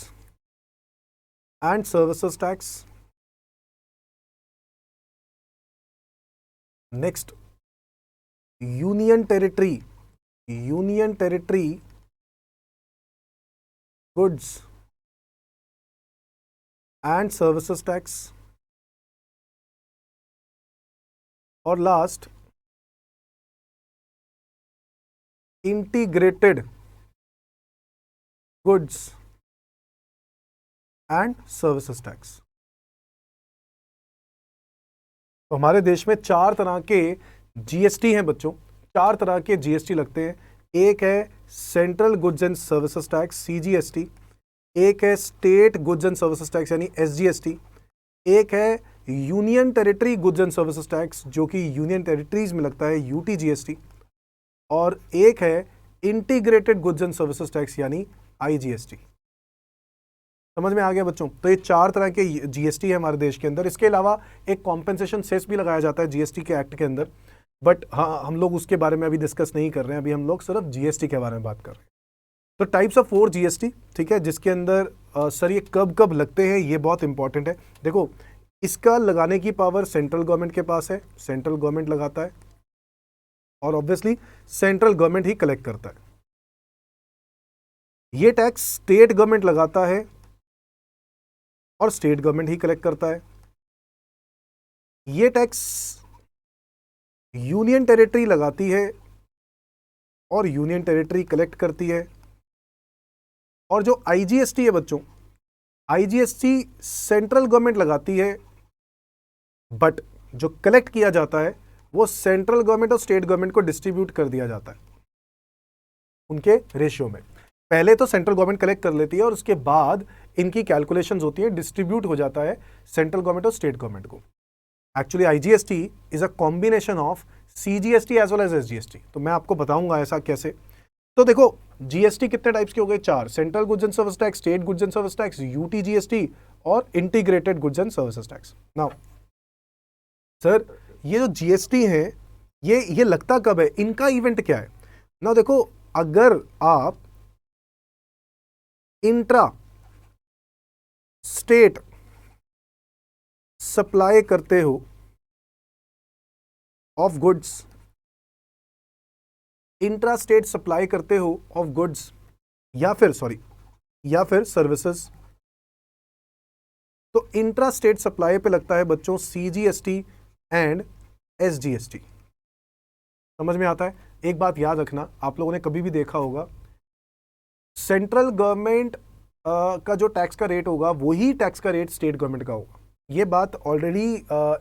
and services tax, next union territory goods and services tax, और last integrated goods and services tax. तो हमारे देश में 4 तरह के जीएसटी हैं बच्चों, 4 तरह के जीएसटी लगते हैं। एक है central goods and services tax CGST, एक है state goods and services tax यानी एसजीएसटी, एक है union territory goods and services tax जो कि यूनियन टेरिटरीज में लगता है यूटीजीएसटी, और एक है integrated goods and services tax यानी आईजीएसटी। समझ में आ गया बच्चों? तो ये 4 तरह के जीएसटी है हमारे देश के अंदर। इसके अलावा एक कॉम्पेंसेशन सेस भी लगाया जाता है जीएसटी के एक्ट के अंदर, बट हाँ हम लोग उसके बारे में अभी डिस्कस नहीं कर रहे हैं, अभी हम लोग सिर्फ जीएसटी के बारे में बात कर रहे हैं। तो टाइप्स ऑफ 4 जीएसटी, ठीक है, जिसके अंदर सर ये कब कब लगते हैं ये बहुत इंपॉर्टेंट है। देखो इसका लगाने की पावर सेंट्रल गवर्नमेंट के पास है, सेंट्रल गवर्नमेंट लगाता है, और ऑब्वियसली सेंट्रल गवर्नमेंट ही कलेक्ट करता है। ये टैक्स स्टेट गवर्नमेंट लगाता है और स्टेट गवर्नमेंट ही कलेक्ट करता है। ये टैक्स यूनियन टेरिटरी लगाती है और यूनियन टेरिटरी कलेक्ट करती है। और जो आईजीएसटी है बच्चों, आईजीएसटी सेंट्रल गवर्नमेंट लगाती है, बट जो कलेक्ट किया जाता है वो सेंट्रल गवर्नमेंट और स्टेट गवर्नमेंट को डिस्ट्रीब्यूट कर दिया जाता है उनके रेशियो में। पहले तो सेंट्रल गवर्नमेंट कलेक्ट कर लेती है और उसके बाद इनकी कैलकुलेशंस होती है, डिस्ट्रीब्यूट हो जाता है सेंट्रल गवर्नमेंट और स्टेट गवर्नमेंट को। Actually IGST is a combination of CGST as well as SGST. तो मैं आपको बताऊंगा ऐसा कैसे। तो देखो जीएसटी कितने टाइप्स के हो गए? 4, central goods and service tax, state goods and service tax, UTGST और integrated goods and services tax. Now sir ये जो जीएसटी है ये लगता कब है, इनका इवेंट क्या है? नाउ देखो अगर आप इंट्रा स्टेट सप्लाई करते हो of goods, intra state supply करते हो ऑफ गुड्स या फिर सर्विसेज, तो इंट्रा स्टेट सप्लाई पे लगता है बच्चों CGST एंड SGST। समझ में आता है? एक बात याद रखना, आप लोगों ने कभी भी देखा होगा, सेंट्रल गवर्नमेंट का जो टैक्स का रेट होगा वही टैक्स का रेट स्टेट गवर्नमेंट का होगा। ये बात ऑलरेडी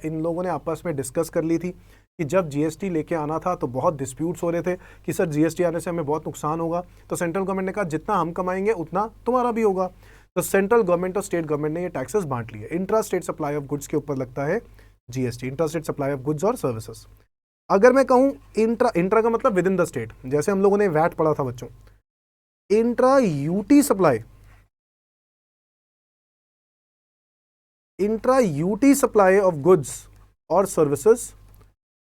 इन लोगों ने आपस में डिस्कस कर ली थी कि जब GST लेके आना था तो बहुत डिस्प्यूट्स हो रहे थे कि सर GST आने से हमें बहुत नुकसान होगा। तो सेंट्रल गवर्नमेंट ने कहा जितना हम कमाएंगे उतना तुम्हारा भी होगा। तो सेंट्रल गवर्नमेंट और स्टेट गवर्नमेंट ने ये टैक्सेस बांट लिए। Intra state supply of goods के ऊपर लगता है GST, intra state supply of goods और सर्विसेज। अगर मैं कहूँ इंट्रा का मतलब विद इन द स्टेट, जैसे हम लोगों ने वैट पढ़ा था बच्चों, intra UT supply, intra UT supply of goods और सर्विसेज,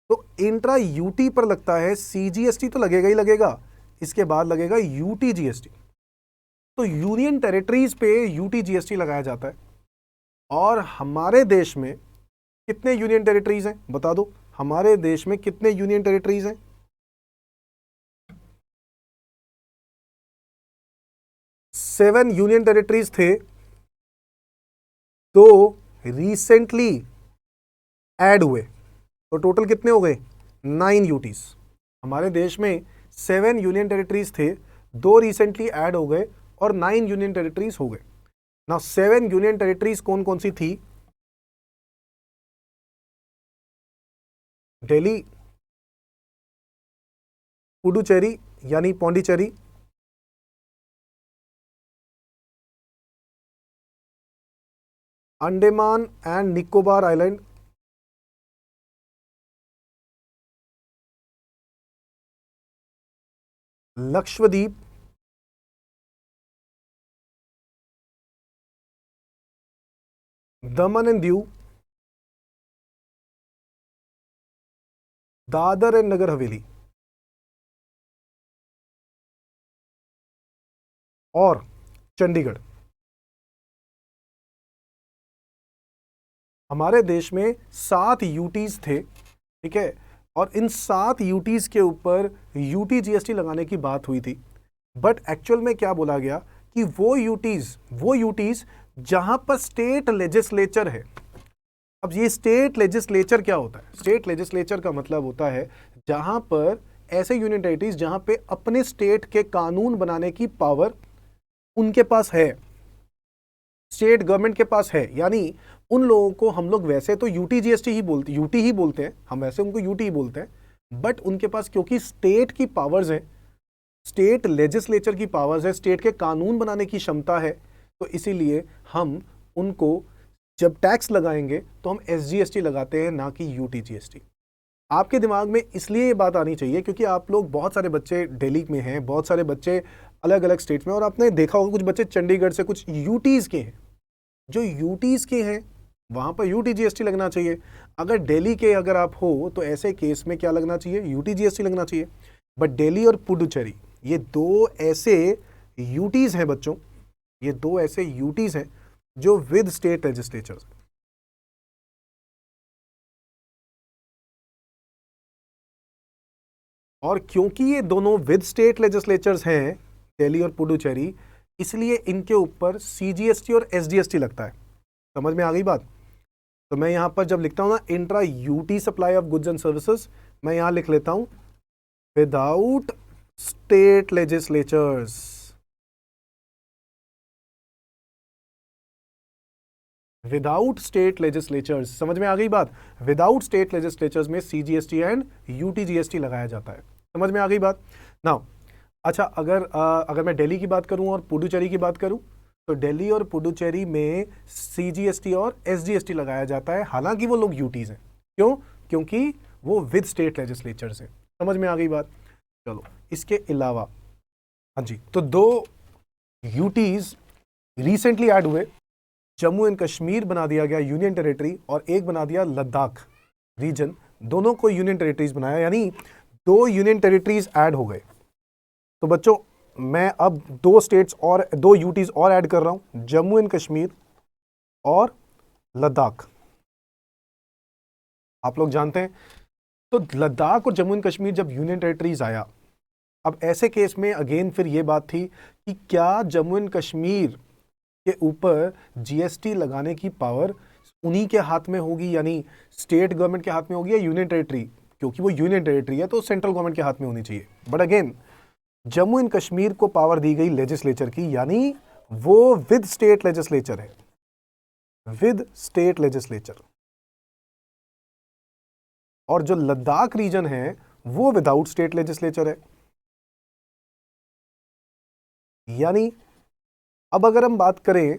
तो इंट्रा यूटी पर लगता है CGST तो लगेगा ही लगेगा, इसके बाद लगेगा UT GST। तो यूनियन टेरिटरीज पे UT GST लगाया जाता है। और हमारे देश में कितने यूनियन टेरिटरीज हैं बता दो, हमारे देश में कितने यूनियन टेरिटरीज हैं? 7 यूनियन टेरिटरीज थे, तो रिसेंटली ऐड हुए, तो टोटल कितने हो गए? 9 यूटीज। हमारे देश में 7 यूनियन टेरिटरीज थे, 2 रिसेंटली ऐड हो गए और 9 यूनियन टेरिटरीज हो गए। नाउ 7 यूनियन टेरिटरीज कौन कौन सी थी? दिल्ली, पुडुचेरी यानी Pondicherry, Andaman and Nicobar island, Lakshadweep, Daman and Diu, Dadar and Nagar Haveli और चंडीगढ़। हमारे देश में 7 यूटीज थे, ठीक है, और इन 7 यूटीज के ऊपर UT GST लगाने की बात हुई थी। बट एक्चुअल में क्या बोला गया कि वो यूटीज जहां पर स्टेट लेजिस्लेचर है। अब ये स्टेट लेजिस्लेचर क्या होता है? स्टेट लेजिस्लेचर का मतलब होता है जहां पर ऐसे यूनियन टेरिटरीज जहां पे अपने स्टेट के कानून बनाने की पावर उनके पास है, स्टेट गवर्नमेंट के पास है। यानी उन लोगों को हम लोग वैसे तो UT GST ही बोलते, UT ही बोलते हैं, हम वैसे उनको UT ही बोलते हैं, बट उनके पास क्योंकि स्टेट की पावर्स है, स्टेट लेजिस्लेचर की पावर्स है, स्टेट के कानून बनाने की क्षमता है, तो इसीलिए हम उनको जब टैक्स लगाएंगे तो हम SGST लगाते हैं, ना कि UT GST। आपके दिमाग में इसलिए ये बात आनी चाहिए क्योंकि आप लोग, बहुत सारे बच्चे दिल्ली में हैं, बहुत सारे बच्चे अलग अलग स्टेट में, और आपने देखा होगा कुछ बच्चे चंडीगढ़ से, कुछ UTs के हैं। जो UTs के हैं वहां पर UT GST लगना चाहिए। अगर दिल्ली के अगर आप हो तो ऐसे केस में क्या लगना चाहिए? UT GST लगना चाहिए। बट दिल्ली और पुडुचेरी ये 2 ऐसे UTs हैं बच्चों, ये 2 ऐसे UTs हैं जो विद स्टेट लेजिस्लेचर्स। और क्योंकि ये दोनों विद स्टेट लेजिस्लेचर्स हैं, दिल्ली और पुडुचेरी, इसलिए इनके ऊपर CGST और SGST लगता है। समझ में आ गई बात? तो मैं यहां पर जब लिखता हूं ना intra UT supply of goods and services, मैं यहां लिख लेता हूं without state legislatures. Without state legislatures, समझ में आ गई बात? विदाउट स्टेट लेजिस्लेचर्स में CGST एंड UT GST लगाया जाता है। समझ में आ गई बात? नाउ अच्छा, अगर मैं दिल्ली की बात करूं और पुडुचेरी की बात करूं, तो दिल्ली और पुडुचेरी में CGST और SGST लगाया जाता है, हालांकि वो लोग UTs हैं। क्यों? क्योंकि वो विद स्टेट लेजिस्लेचर्स हैं। समझ में आ गई बात? चलो, इसके अलावा हाँ जी, तो 2 UTs रिसेंटली ऐड हुए। जम्मू एंड कश्मीर बना दिया गया यूनियन टेरिटरी, और एक बना दिया लद्दाख रीजन। दोनों को यूनियन टेरिटरीज बनाया, यानी 2 यूनियन टेरिटरीज ऐड हो गए। तो बच्चों मैं अब 2 स्टेट्स और 2 UTs और ऐड कर रहा हूं, जम्मू एंड कश्मीर और लद्दाख। आप लोग जानते हैं, तो लद्दाख और जम्मू एंड कश्मीर जब यूनियन टेरिटरीज आया, अब ऐसे केस में अगेन फिर ये बात थी कि क्या जम्मू एंड कश्मीर के ऊपर जीएसटी लगाने की पावर उन्हीं के हाथ में होगी, यानी स्टेट गवर्नमेंट के हाथ में होगी या यूनियन टेरिटरी, क्योंकि वो यूनियन टेरिटरी है तो सेंट्रल गवर्नमेंट के हाथ में होनी चाहिए। But again Jammu and Kashmir को पावर दी गई लेजिस्लेचर की, यानी वो विद स्टेट लेजिस्लेचर है, विद स्टेट लेजिस्लेचर। और जो लद्दाख रीजन है वो विदाउट स्टेट लेजिस्लेचर है। यानी अब अगर हम बात करें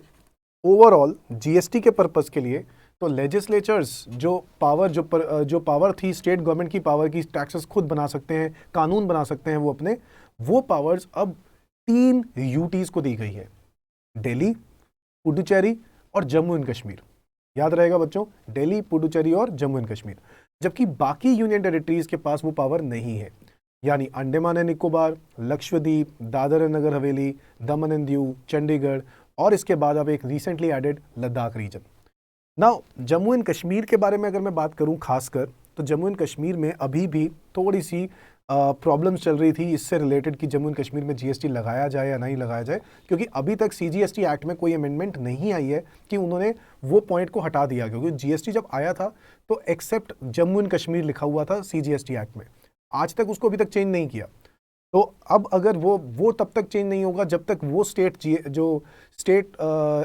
ओवरऑल जीएसटी के पर्पस के लिए, तो लेजिस्लेचर्स जो पावर थी स्टेट गवर्नमेंट की पावर की टैक्सेस खुद बना सकते हैं, कानून बना सकते हैं वो अपने, वो पावर्स अब 3 यूटीज को दी गई है, दिल्ली, पुडुचेरी और जम्मू एंड कश्मीर। याद रहेगा बच्चों, दिल्ली, पुडुचेरी और जम्मू एंड कश्मीर। जबकि बाकी यूनियन टेरिटरीज के पास वो पावर नहीं है, यानी Andaman and Nicobar, Lakshadweep, Dadar and Nagar Haveli, Daman and Diu, Chandigarh और इसके बाद अब एक recently added Ladakh region. Now Jammu and Kashmir के बारे में अगर मैं बात करूं खासकर, तो जम्मू एंड कश्मीर में अभी भी थोड़ी सी प्रॉब्लम्स चल रही थी इससे रिलेटेड कि जम्मू एंड कश्मीर में जीएसटी लगाया जाए या नहीं लगाया जाए, क्योंकि अभी तक सीजीएसटी एक्ट में कोई अमेंडमेंट नहीं आई है कि उन्होंने वो पॉइंट को हटा दिया। क्योंकि जीएसटी जब आया था तो एक्सेप्ट जम्मू एंड कश्मीर लिखा हुआ था सीजीएसटी एक्ट में, आज तक उसको अभी तक चेंज नहीं किया। तो अब अगर वो तब तक चेंज नहीं होगा जब तक वो जो स्टेट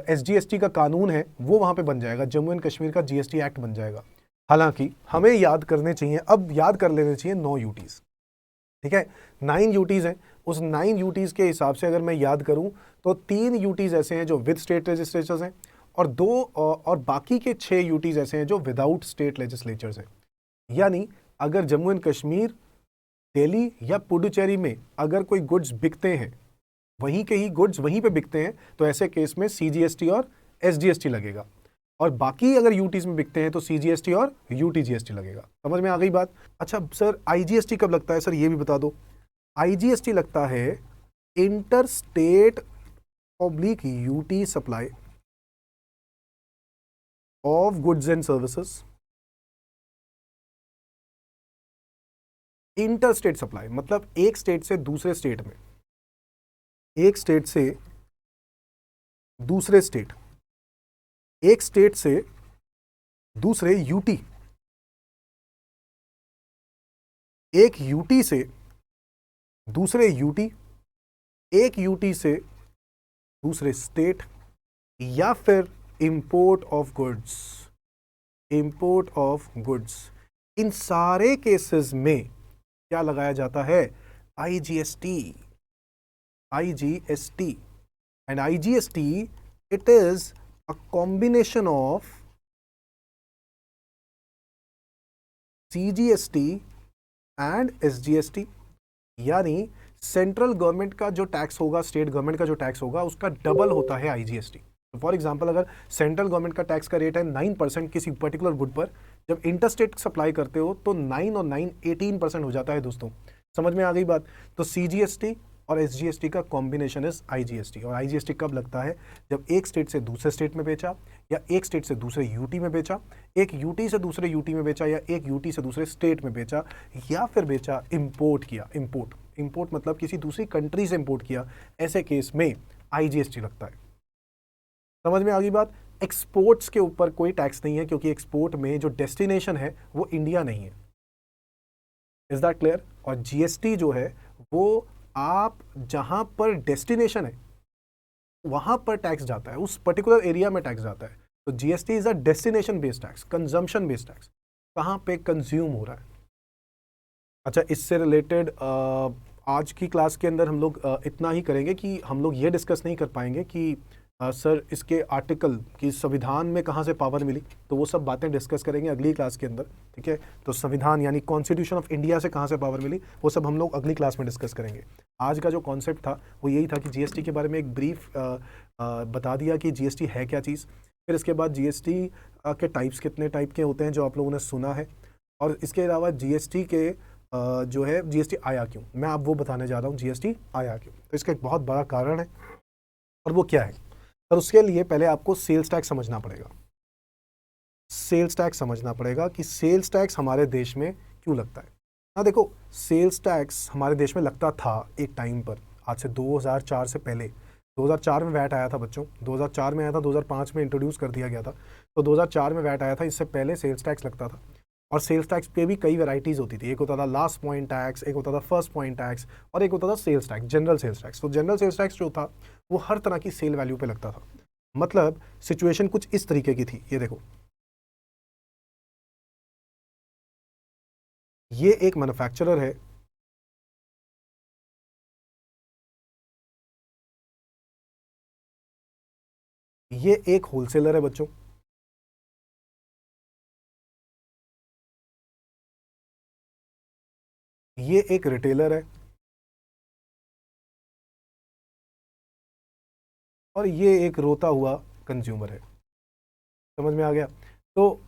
एसजीएसटी का कानून है वो वहाँ पे बन जाएगा, जम्मू एंड कश्मीर का जीएसटी एक्ट बन जाएगा। हालांकि हमें याद करने चाहिए, अब याद कर लेने चाहिए 9 यूटीज, ठीक है, 9 यूटीज हैं। उस 9 यूटीज के हिसाब से अगर मैं याद करूं तो 3 यूटीज ऐसे हैं जो विद स्टेट लेजिस्लेचर्स हैं और बाकी के 6 यूटीज ऐसे हैं जो विदाउट स्टेट लेजिस्लेचर्स हैं। यानी अगर जम्मू एंड कश्मीर, दिल्ली या पुडुचेरी में अगर कोई गुड्स बिकते हैं, वहीं के ही गुड्स वहीं पे बिकते हैं, तो ऐसे केस में सीजीएसटी और एसजीएसटी लगेगा। और बाकी अगर यूटीज में बिकते हैं तो सीजीएसटी और यूटीजीएसटी लगेगा। समझ में आ गई बात? अच्छा सर आईजीएसटी कब लगता है? सर ये भी बता दो। आईजीएसटी लगता है inter state oblique UT supply of goods and services. Inter state supply मतलब एक स्टेट से दूसरे स्टेट में, एक स्टेट से दूसरे स्टेट, एक स्टेट से दूसरे यूटी, एक यूटी से दूसरे यूटी, एक यूटी से दूसरे स्टेट, या फिर import of goods, import of goods. इन सारे केसेस में क्या लगाया जाता है? IGST, IGST. And IGST it is a combination of CGST and SGST। यानी सेंट्रल गवर्नमेंट का जो टैक्स होगा, स्टेट गवर्नमेंट का जो टैक्स होगा, उसका डबल होता है आईजीएसटी। फॉर एग्जांपल अगर सेंट्रल गवर्नमेंट का टैक्स का रेट है 9% किसी पर्टिकुलर गुड पर, जब इंटरस्टेट सप्लाई करते हो तो 9 और 9 18% हो जाता है दोस्तों। समझ में आ गई बात? तो सीजीएसटी और एसजीएसटी का कॉम्बिनेशन इज आईजीएसटी। और आईजीएसटी कब लगता है? जब एक स्टेट से दूसरे स्टेट में बेचा, या एक स्टेट से दूसरे यूटी में बेचा, एक यूटी से दूसरे यूटी में बेचा, या एक यूटी से दूसरे स्टेट में बेचा, या फिर बेचा इंपोर्ट किया। इंपोर्ट मतलब किसी दूसरी कंट्री से इंपोर्ट किया, ऐसे केस में आईजीएसटी लगता है। समझ में आ गई बात? एक्सपोर्ट्स के ऊपर कोई टैक्स नहीं है, क्योंकि एक्सपोर्ट में जो डेस्टिनेशन है वो इंडिया नहीं है। Is that clear? और जीएसटी जो है वो आप जहां पर डेस्टिनेशन है वहां पर टैक्स जाता है, उस पर्टिकुलर एरिया में टैक्स जाता है। तो GST is a destination based tax, consumption based tax, कहां पे कंज्यूम हो रहा है। अच्छा, इससे रिलेटेड आज की क्लास के अंदर हम लोग इतना ही करेंगे कि हम लोग ये डिस्कस नहीं कर पाएंगे कि सर इसके आर्टिकल की संविधान में कहाँ से पावर मिली, तो वो सब बातें डिस्कस करेंगे अगली क्लास के अंदर, ठीक है। तो संविधान यानी कॉन्स्टिट्यूशन ऑफ इंडिया से कहाँ से पावर मिली, वो सब हम लोग अगली क्लास में डिस्कस करेंगे। आज का जो कॉन्सेप्ट था वो यही था कि जीएसटी के बारे में एक ब्रीफ बता दिया कि जीएसटी है क्या चीज़। फिर इसके बाद जीएसटी के टाइप्स कितने टाइप के होते हैं जो आप लोगों ने सुना है, और इसके अलावा जीएसटी के जो है जीएसटी आया क्यों, मैं आप वो बताने जा रहा हूँ जीएसटी आया क्यों। तो इसका एक बहुत बड़ा कारण है, और वो क्या है। और उसके लिए पहले आपको सेल्स टैक्स समझना पड़ेगा। सेल्स टैक्स समझना पड़ेगा कि सेल्स टैक्स हमारे देश में क्यों लगता है। हाँ देखो, सेल्स टैक्स हमारे देश में लगता था एक टाइम पर, आज से 2004 से पहले 2004 में वैट आया था बच्चों, 2004 में आया था, 2005 में इंट्रोड्यूस कर दिया गया था। तो 2004 में वैट आया था, इससे पहले सेल्स टैक्स लगता था। और सेल्स टैक्स पे भी कई वैरायटीज़ होती थी, एक होता था लास्ट पॉइंट टैक्स, एक होता था फर्स्ट पॉइंट टैक्स, और एक होता था sales tax, general sales tax. तो जनरल सेल्स टैक्स जो था वो हर तरह की सेल वैल्यू पे लगता था। मतलब सिचुएशन कुछ इस तरीके की थी, ये देखो, ये एक मैन्युफैक्चरर है, ये एक होलसेलर है बच्चों, ये एक रिटेलर है, और ये एक रोता हुआ कंज्यूमर है। समझ में आ गया? तो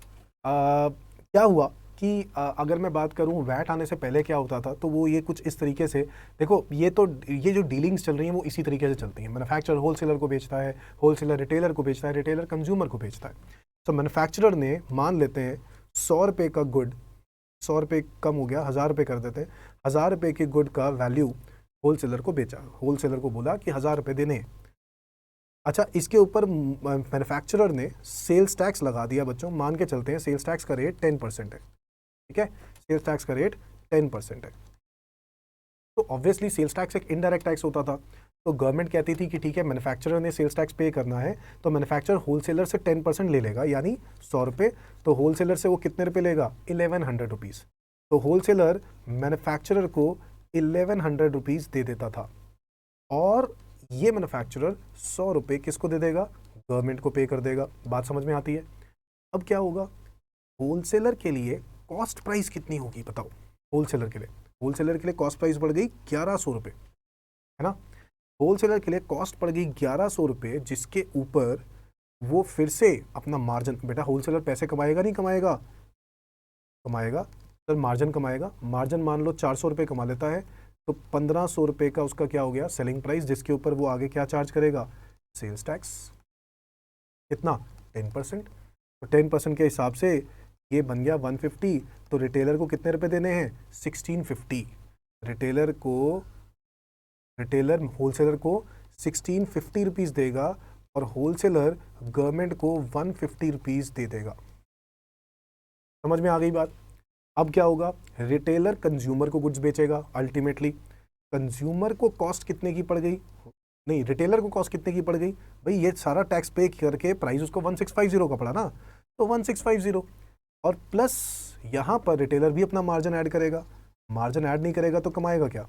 क्या हुआ कि अगर मैं बात करूं वैट आने से पहले क्या होता था, तो वो ये कुछ इस तरीके से, देखो ये जो डीलिंग्स चल रही हैं वो इसी तरीके से चलती हैं। मैन्युफैक्चरर होलसेलर को बेचता है, होलसेलर रिटेलर को बेचता है, रिटेलर कंज्यूमर को बेचता है। तो मैन्युफैक्चरर ने, मान लेते हैं 100 रुपये का गुड, 100 रुपये कम हो गया, 1000 रुपये कर देते हैं, 1000 रुपये के गुड का वैल्यू होलसेलर को बेचा, होलसेलर को बोला कि 1000 रुपये देने हैं। अच्छा, इसके ऊपर मैन्युफैक्चरर ने सेल्स टैक्स लगा दिया बच्चों। मान के चलते हैं सेल्स टैक्स का रेट 10% है, ठीक है, सेल्स टैक्स का रेट 10% है। तो ऑब्वियसली सेल्स टैक्स एक इनडायरेक्ट टैक्स होता था। तो गवर्नमेंट कहती थी कि ठीक है, मैन्युफैक्चरर ने सेल्स टैक्स पे करना है, तो मैन्युफैक्चरर होलसेलर से 10% ले लेगा, यानी 100 रुपये। तो होलसेलर से वो कितने रुपये लेगा? 1100 रुपीज़। तो होलसेलर मैन्युफैक्चरर को 1100 रुपीज़ दे देता था, और ये मैन्युफैक्चरर 100 रुपये किसको दे देगा? गवर्नमेंट को पे कर देगा। बात समझ में आती है? अब क्या होगा, होलसेलर के लिए कॉस्ट प्राइस कितनी होगी बताओ? होलसेलर के लिए कॉस्ट प्राइस बढ़ गई 1100 रुपये, है ना। होलसेलर के लिए कॉस्ट पड़ गई 1100 रुपये, जिसके ऊपर वो फिर से अपना मार्जिन, बेटा होलसेलर पैसे कमाएगा नहीं कमाएगा? कमाएगा सर, मार्जिन कमाएगा। मार्जिन मान लो 400 रुपये कमा लेता है, तो 1500 रुपये का उसका क्या हो गया? सेलिंग प्राइस, जिसके ऊपर वो आगे क्या चार्ज करेगा? Sales tax. कितना? 10%। तो 10% के हिसाब से ये बन गया 150। तो रिटेलर को कितने रुपए देने हैं? 1650। रिटेलर होलसेलर को 1650 रुपीज़ देगा, और होलसेलर गवर्नमेंट को 150 रुपीज़ दे देगा। समझ में आ गई बात? अब क्या होगा, रिटेलर कंज्यूमर को गुड्स बेचेगा। अल्टीमेटली कंज्यूमर को कॉस्ट कितने की पड़ गई? नहीं, रिटेलर को कॉस्ट कितने की पड़ गई? भाई ये सारा टैक्स पे करके प्राइस उसको 1650 का पड़ा ना, तो 1650, और प्लस यहाँ पर रिटेलर भी अपना मार्जिन ऐड करेगा। मार्जिन ऐड नहीं करेगा तो कमाएगा क्या?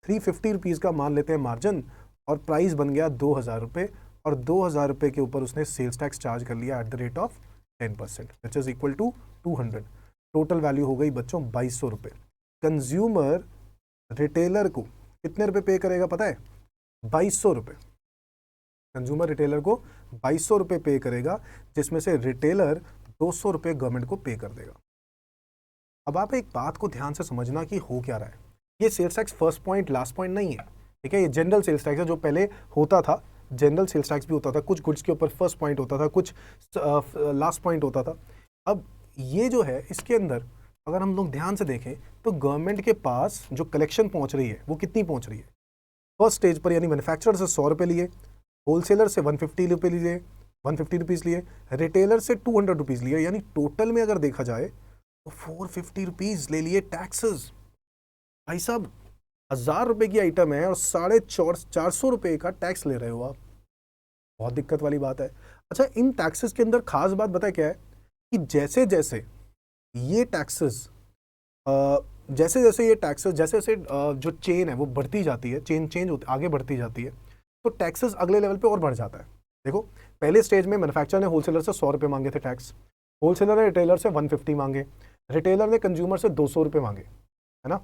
350 रुपीज़ का मान लेते हैं मार्जिन, और प्राइस बन गया 2000 रुपये, और 2000 रुपये के ऊपर उसने सेल्स टैक्स चार्ज कर लिया at the rate of 10%, which is equal to 200। Total value हो गई बच्चों 2200 रुपये। कंज्यूमर रिटेलर को कितने रुपए पे करेगा पता है? 2200 रुपये। कंज्यूमर रिटेलर को 2200 रुपये पे करेगा, जिसमें से रिटेलर 200 रुपये गवर्नमेंट को पे कर देगा। अब आप एक बात को ध्यान से समझना कि हो क्या रहा है। ये sales tax first point last point नहीं है, ठीक है। ये जनरल सेल्स टैक्स है, जो पहले होता था। जनरल सेल्स टैक्स भी होता था, कुछ गुड्स के ऊपर फर्स्ट पॉइंट होता था, कुछ लास्ट पॉइंट होता था। अब ये जो है, इसके अंदर अगर हम लोग ध्यान से देखें तो गवर्नमेंट के पास जो कलेक्शन पहुंच रही है वो कितनी पहुंच रही है? फर्स्ट स्टेज पर यानी मैन्युफैक्चरर से 100 रुपये लिए, होलसेलर से 150 रुपये लिए, 150 रुपीज़ लिए, रिटेलर से 200 रुपीज़ लिए, यानी टोटल में अगर देखा जाए तो 450 रुपीज़ ले लिए टैक्सेस। भाई साहब, 1000 रुपये की आइटम है और 450 रुपये का टैक्स ले रहे हो आप। बहुत दिक्कत वाली बात है। अच्छा, इन टैक्सेस के अंदर खास बात बताए क्या है कि जैसे जैसे ये टैक्सेस जैसे जैसे जो चेन है वो बढ़ती जाती है, चेन चेंज होती आगे बढ़ती जाती है, तो टैक्सेस अगले लेवल पे और बढ़ जाता है। देखो, पहले स्टेज में मैन्युफैक्चरर ने होलसेलर से 100 रुपये मांगे थे टैक्स, होलसेलर ने रिटेलर से 150 मांगे, रिटेलर ने कंज्यूमर से 200 रुपये मांगे, है ना।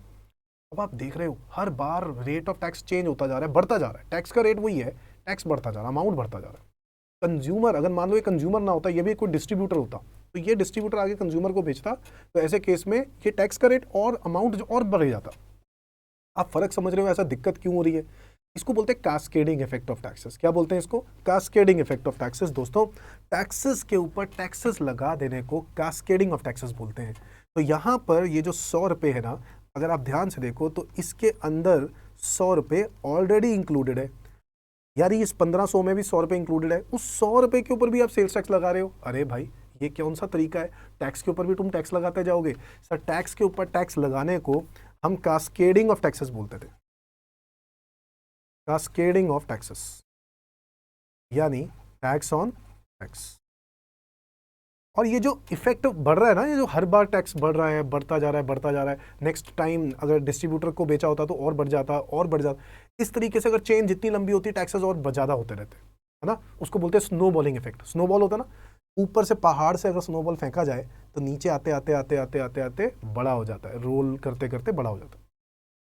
अब आप देख रहे हो हर बार रेट ऑफ टैक्स चेंज होता जा रहा है, बढ़ता जा रहा है। टैक्स का रेट वही है, टैक्स बढ़ता जा रहा है, अमाउंट बढ़ता जा रहा है। कंज्यूमर, अगर मान लो ये कंज्यूमर ना होता, ये भी कोई डिस्ट्रीब्यूटर होता, तो ये डिस्ट्रीब्यूटर आगे कंज्यूमर को बेचता, तो ऐसे केस में ये टैक्स का रेट और अमाउंट और बढ़ जाता। आप फर्क समझ रहे हो ऐसा दिक्कत क्यों हो रही है? इसको बोलते हैं कास्केडिंग इफेक्ट ऑफ टैक्सेस। क्या बोलते हैं इसको? Cascading effect of taxes. दोस्तों, टैक्सेस के ऊपर टैक्सेस लगा देने को कास्केडिंग ऑफ टैक्सेस बोलते हैं। तो यहाँ पर ये जो 100 रुपये है ना, अगर आप ध्यान से देखो तो इसके अंदर 100 रुपये ऑलरेडी इंक्लूडेड है। यार इस 1500 में भी 100 रुपये इंक्लूडेड है, उस 100 रुपये के ऊपर भी आप सेल्स टैक्स लगा रहे हो। अरे भाई ये कौन सा तरीका है, टैक्स के ऊपर भी तुम टैक्स लगाते जाओगे। सर टैक्स के ऊपर टैक्स लगाने को हम कास्केडिंग ऑफ टैक्सेस बोलते थे, कास्केडिंग ऑफ टैक्सेस, यानी टैक्स ऑन टैक्स। और ये जो इफेक्ट बढ़ रहा है ना, ये जो हर बार टैक्स बढ़ रहा है, बढ़ता जा रहा है, बढ़ता जा रहा है, नेक्स्ट टाइम अगर डिस्ट्रीब्यूटर को बेचा होता तो और बढ़ जाता और बढ़ जाता, इस तरीके से अगर चेन जितनी लंबी होती टैक्सेस और ज़्यादा होते रहते है ना। उसको बोलते हैं snow bowling effect. Snow ball होता है ना, ऊपर से पहाड़ से अगर स्नोबॉल फेंका जाए तो नीचे आते आते आते आते आते आते बड़ा हो जाता है, रोल करते करते बड़ा हो जाता है,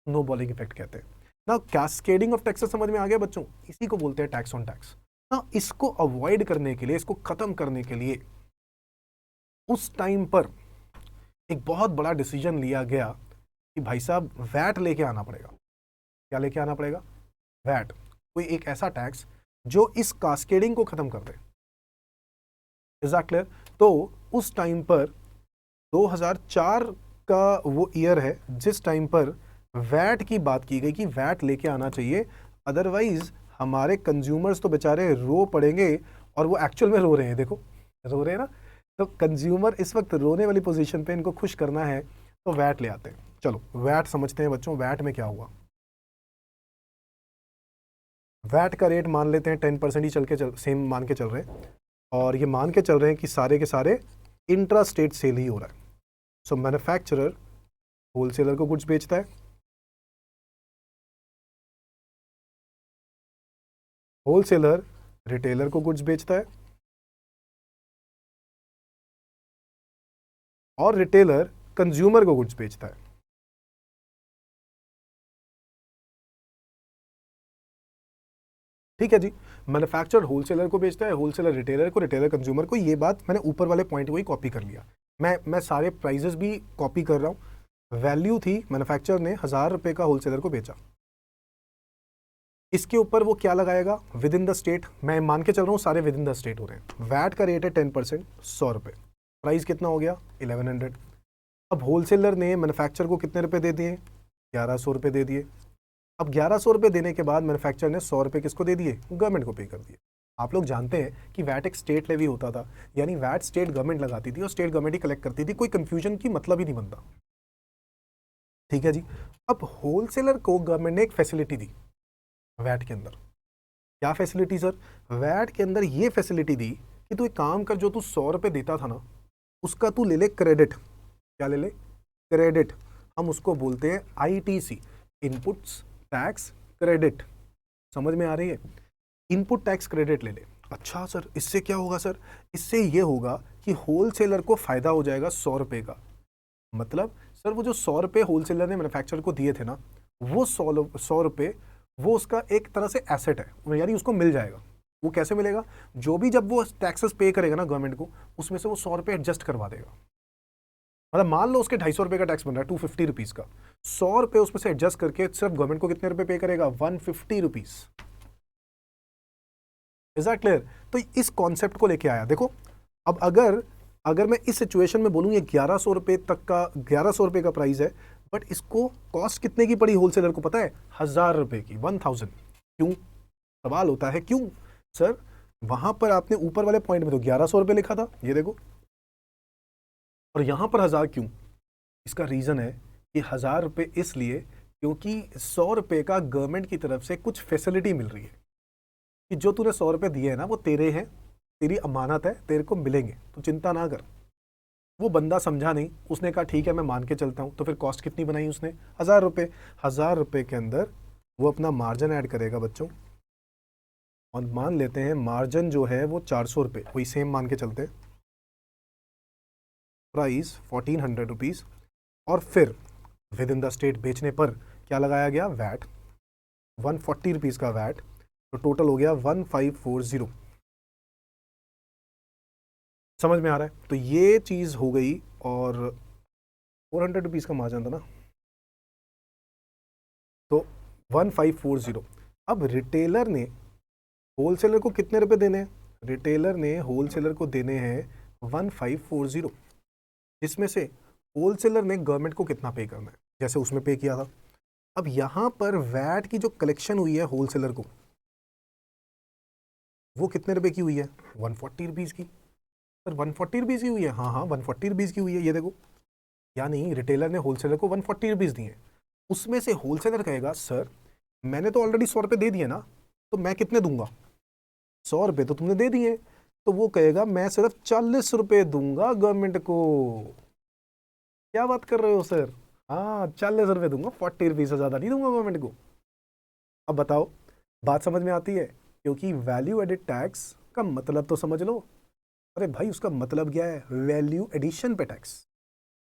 स्नो बॉलिंग इफेक्ट कहते हैं ना। कैस्केडिंग ऑफ टैक्सेस समझ में आ गया बच्चों, इसी को बोलते हैं टैक्स ऑन टैक्स ना। इसको अवॉइड करने के लिए, इसको खत्म करने के लिए उस टाइम पर एक बहुत बड़ा डिसीजन लिया गया कि भाई साहब वैट लेके आना पड़ेगा। क्या लेके आना पड़ेगा? वैट, कोई एक ऐसा टैक्स जो इस कास्केडिंग को खत्म कर दे। Is that clear? तो उस टाइम पर 2004 का वो ईयर है जिस टाइम पर वैट की बात की गई कि वैट लेके आना चाहिए, अदरवाइज हमारे कंज्यूमर्स तो बेचारे रो पड़ेंगे। और वो एक्चुअल में रो रहे हैं, देखो रो रहे हैं ना। तो कंज्यूमर इस वक्त रोने वाली पोजीशन पे, इनको खुश करना है तो वैट ले आते हैं। चलो वैट समझते हैं बच्चों, वैट में क्या हुआ। वैट का रेट मान लेते हैं 10% ही सेम मान के चल रहे हैं, और ये मान के चल रहे हैं कि सारे के सारे इंट्रा स्टेट सेल ही हो रहा है। सो मैन्युफैक्चरर होलसेलर को गुड्स बेचता है, होलसेलर रिटेलर को गुड्स बेचता है, और रिटेलर कंज्यूमर को गुड्स बेचता है। ठीक है जी, मैन्युफैक्चरर होलसेलर को बेचता है, होलसेलर रिटेलर को, रिटेलर कंज्यूमर को। ये बात मैंने ऊपर वाले पॉइंट को ही कॉपी कर लिया। मैं सारे प्राइजेस भी कॉपी कर रहा हूं। वैल्यू थी, मैन्युफैक्चरर ने 1000 रुपए का होलसेलर को बेचा, इसके ऊपर वो क्या लगाएगा? विद इन द स्टेट, मैं मान के चल रहा हूँ सारे विद इन द स्टेट हो रहे हैं। वैट का रेट है 10%, 100 रुपये, प्राइस कितना हो गया? 1100। अब होलसेलर ने मैन्युफैक्चरर को कितने रुपए दे दिए? 1100 रुपये दे दिए। अब 1100 रुपये देने के बाद मैन्युफैक्चरर ने 100 रुपये किसको दे दिए? गवर्नमेंट को पे कर दिए। आप लोग जानते हैं कि वैट एक स्टेट लेवी होता था, यानी वैट स्टेट गवर्नमेंट लगाती थी और स्टेट गवर्नमेंट ही कलेक्ट करती थी। कोई कंफ्यूजन की मतलब ही नहीं बनता। ठीक है जी। अब होलसेलर को गवर्नमेंट ने एक फैसिलिटी दी वैट के अंदर। क्या फैसिलिटी सर? वैट के अंदर ये फैसिलिटी दी कि तू एक काम कर, जो तू 100 रुपये देता था ना, उसका तू ले ले क्रेडिट। क्या ले ले? क्रेडिट। हम उसको बोलते हैं ITC, इनपुट्स टैक्स क्रेडिट। समझ में आ रही है? इनपुट टैक्स क्रेडिट ले ले। अच्छा सर इससे क्या होगा? सर इससे ये होगा कि होलसेलर को फायदा हो जाएगा 100 रुपये का। मतलब सर वो जो 100 रुपये होलसेलर ने मैन्युफैक्चरर को दिए थे ना, वो 100 रुपये वो उसका एक तरह से एसेट है, यानी उसको मिल जाएगा। वो कैसे मिलेगा? जो भी जब वो टैक्सेस पे करेगा ना गवर्नमेंट को, उसमें से वो 100 रुपये एडजस्ट करवा देगा। मतलब मान लो उसके 250 रुपये का टैक्स बन रहा है, 250 रुपीज़ का, 100 रुपये उसमें से एडजस्ट करके सिर्फ गवर्नमेंट को कितने रुपए पे करेगा? 150 रुपीज़। Is that clear? तो इस कॉन्सेप्ट को लेके आया। देखो अब अगर मैं इस सिचुएशन में बोलूँ ये 1100 रुपये तक का, 1100 रुपये का प्राइस है, बट इसको कॉस्ट कितने की पड़ी होलसेलर को पता है? 1000 रुपये की, 1000। क्यों? सवाल होता है क्यों सर? वहां पर आपने ऊपर वाले पॉइंट में तो 1100 रुपये लिखा था, ये देखो, और यहां पर 1000 क्यों? इसका रीजन है कि 1000 रुपये इसलिए क्योंकि 100 रुपये का गवर्नमेंट की तरफ से कुछ फैसिलिटी मिल रही है कि जो तूने 100 रुपये दिए हैं ना, वो तेरे हैं, तेरी अमानत है, तेरे को मिलेंगे, तो चिंता ना कर। वो बंदा समझा नहीं, उसने कहा ठीक है मैं मान के चलता हूँ। तो फिर कॉस्ट कितनी बनाई उसने? 1000 रुपये। 1000 रुपये के अंदर वो अपना मार्जिन ऐड करेगा बच्चों, और मान लेते हैं मार्जिन जो है वो 400 रुपये, वही सेम मान के चलते हैं। प्राइस 1400 रुपीज़, और फिर विद इन द स्टेट बेचने पर क्या लगाया गया? वैट, 140 रुपीज़ का वैट, तो टोटल हो गया 1540। समझ में आ रहा है? तो ये चीज़ हो गई, और 400 रुपीज़ का मार्जिन था ना, तो 1540। अब रिटेलर ने होलसेलर को कितने रुपए देने हैं? रिटेलर ने होलसेलर को देने हैं 1540, जिसमें से होलसेलर ने गवर्नमेंट को कितना पे करना है, जैसे उसमें पे किया था। अब यहाँ पर वैट की जो कलेक्शन हुई है होलसेलर को, वो कितने रुपए की हुई है? 140 रुपीज़ की। सर 140 रुपीज़ की हुई है? हाँ हाँ 140 रुपीज़ की हुई है, ये देखो। यानी रिटेलर ने होलसेलर को 140 रुपीज़ दिए। उसमें से होलसेलर कहेगा सर मैंने तो ऑलरेडी 100 रुपये दे दिए ना, तो मैं कितने दूंगा? 100 रुपये तो तुमने दे दिए, तो वो कहेगा मैं सिर्फ 40 रुपये दूंगा गवर्नमेंट को। क्या बात कर रहे हो सर? हाँ 40 रुपये दूंगा, 40 रुपीज़ से ज़्यादा नहीं दूंगा गवर्नमेंट को। अब बताओ बात समझ में आती है? क्योंकि वैल्यू एडिड टैक्स का मतलब तो समझ लो। अरे भाई उसका मतलब क्या है? वैल्यू एडिशन पे टैक्स।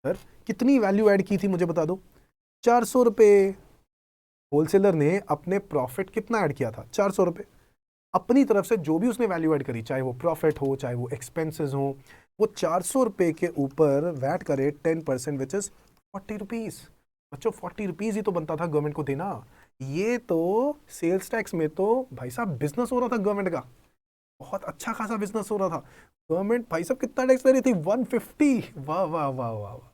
सर कितनी वैल्यू ऐड की थी मुझे बता दो? 400 रुपये। होलसेलर ने अपने प्रॉफिट कितना ऐड किया था? 400 रुपये। अपनी तरफ से जो भी उसने वैल्यू ऐड करी, चाहे वो प्रॉफिट हो चाहे वो एक्सपेंसेस हो, वो 400 रुपये के ऊपर वैट का रेट 10% विच इज 40 रुपीज़। बच्चों 40 रुपीज़ ही तो बनता था गवर्नमेंट को देना। ये तो सेल्स टैक्स में तो भाई साहब बिजनेस हो रहा था गवर्नमेंट का, बहुत अच्छा खासा बिजनेस हो रहा था। गवर्नमेंट भाई साहब कितना टैक्स ले रही थी? 150। वाह वाह वाह वाह वाह।